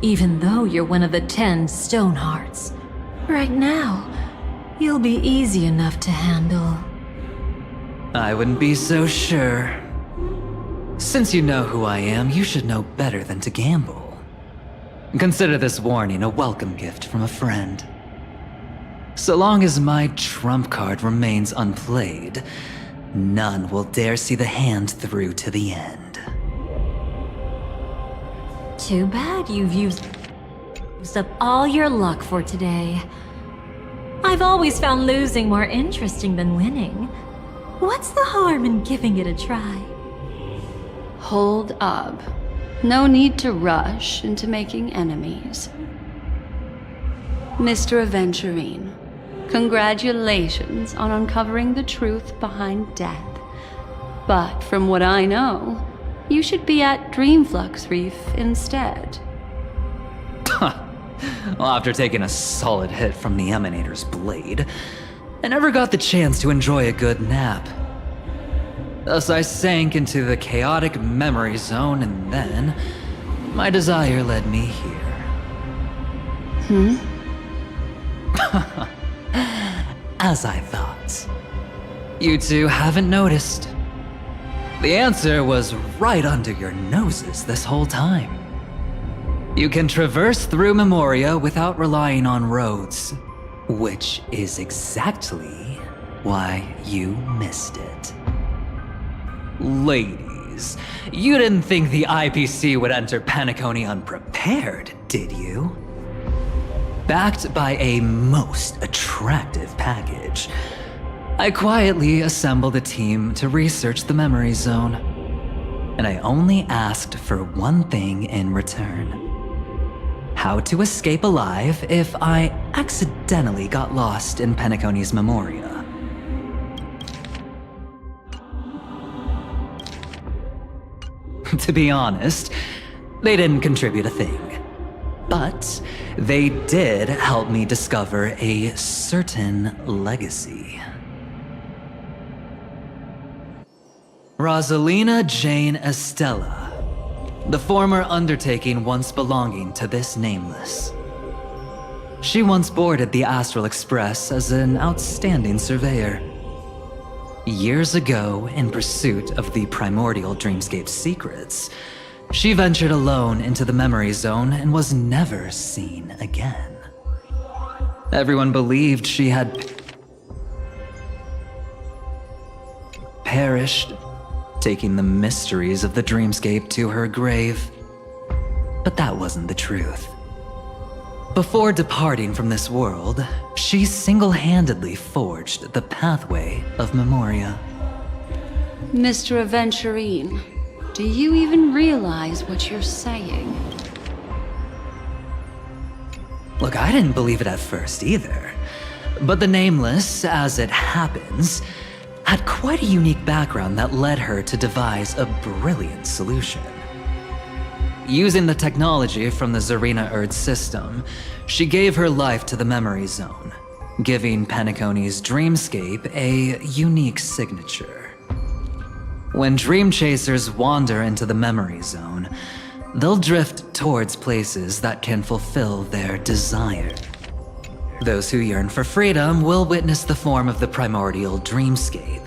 even though you're one of the 10 Stonehearts. Right now, you'll be easy enough to handle. I wouldn't be so sure. Since you know who I am, you should know better than to gamble. Consider this warning a welcome gift from a friend. So long as my trump card remains unplayed, none will dare see the hand through to the end. Too bad you've used up all your luck for today. I've always found losing more interesting than winning. What's the harm in giving it a try? Hold up. No need to rush into making enemies. Mr. Aventurine, congratulations on uncovering the truth behind death. But from what I know, you should be at Dreamflux Reef instead. Well, after taking a solid hit from the Emanator's blade, I never got the chance to enjoy a good nap. Thus I sank into the chaotic memory zone, and then my desire led me here. As I thought. You two haven't noticed. The answer was right under your noses this whole time. You can traverse through Memoria without relying on roads, which is exactly why you missed it. Ladies, you didn't think the IPC would enter Penacony unprepared, did you? Backed by a most attractive package, I quietly assembled a team to research the memory zone. And I only asked for one thing in return. How to escape alive if I accidentally got lost in Penacony's Memoria. To be honest, they didn't contribute a thing. But they did help me discover a certain legacy. Rosalina Jane Estella, the former undertaking once belonging to this Nameless. She once boarded the Astral Express as an outstanding surveyor. Years ago, in pursuit of the primordial dreamscape secrets, she ventured alone into the memory zone and was never seen again. Everyone believed she had perished, taking the mysteries of the dreamscape to her grave. But that wasn't the truth. Before departing from this world, she single-handedly forged the pathway of Memoria. Mr. Aventurine, do you even realize what you're saying? Look, I didn't believe it at first either. But the Nameless, as it happens, had quite a unique background that led her to devise a brilliant solution. Using the technology from the Zarina Erd system, she gave her life to the memory zone, giving Penacony's dreamscape a unique signature. When dream chasers wander into the memory zone, they'll drift towards places that can fulfill their desire. Those who yearn for freedom will witness the form of the primordial dreamscape.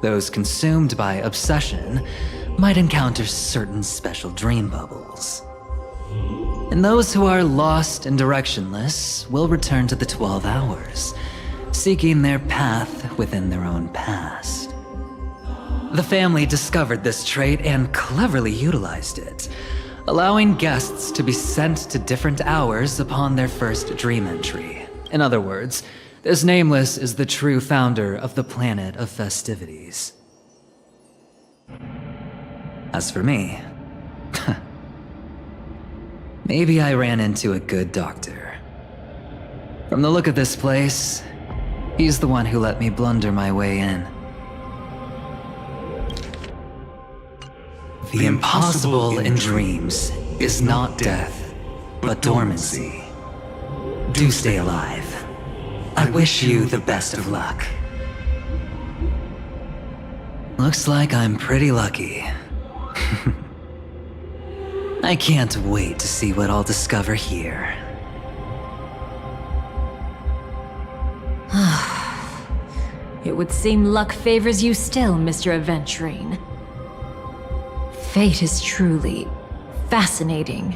Those consumed by obsession might encounter certain special dream bubbles. And those who are lost and directionless will return to the 12 hours, seeking their path within their own past. The family discovered this trait and cleverly utilized it, allowing guests to be sent to different hours upon their first dream entry. In other words, this Nameless is the true founder of the planet of festivities. As for me, maybe I ran into a good doctor. From the look of this place, he's the one who let me blunder my way in. The impossible in dreams is not death, but dormancy. Do stay alive. I wish you the best of luck. Looks like I'm pretty lucky. I can't wait to see what I'll discover here. It would seem luck favors you still, Mr. Aventurine. fate is truly fascinating,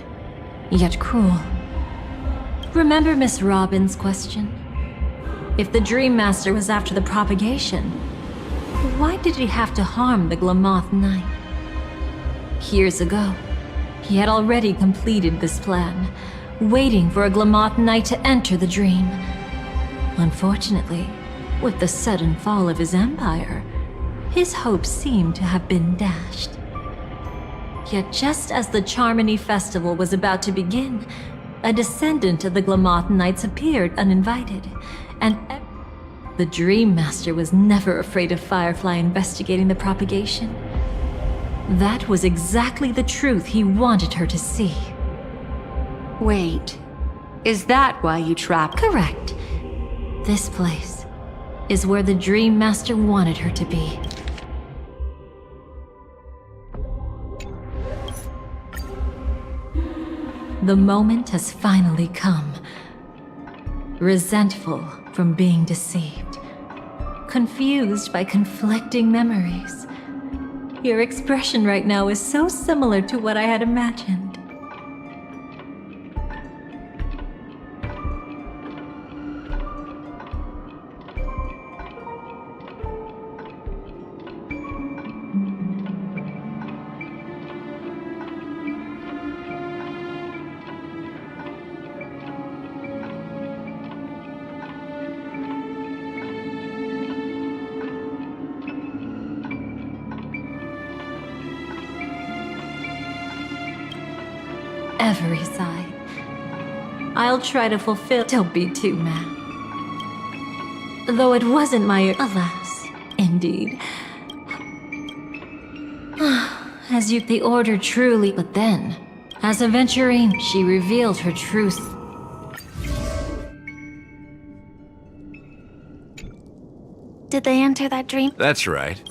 yet cruel. Remember Miss Robin's question? If the Dream Master was after the propagation, why did he have to harm the Glamoth Knight? Years ago, he had already completed this plan, waiting for a Glamoth Knight to enter the dream. Unfortunately, with the sudden fall of his empire, his hopes seemed to have been dashed. Yet just as the Charmony Festival was about to begin, a descendant of the Glamoth Knights appeared uninvited, and the Dream Master was never afraid of Firefly investigating the propagation. That was exactly the truth he wanted her to see. Wait, is that why you trapped? Correct. This place is where the Dream Master wanted her to be. The moment has finally come. Resentful from being deceived. Confused by conflicting memories. Your expression right now is so similar to what I had imagined. Every side. I'll try to fulfill. Don't be too mad. Though it wasn't my. Alas, indeed. As you. The order truly. But then, as Aventurine, she revealed her truth. Did they enter that dream? That's right.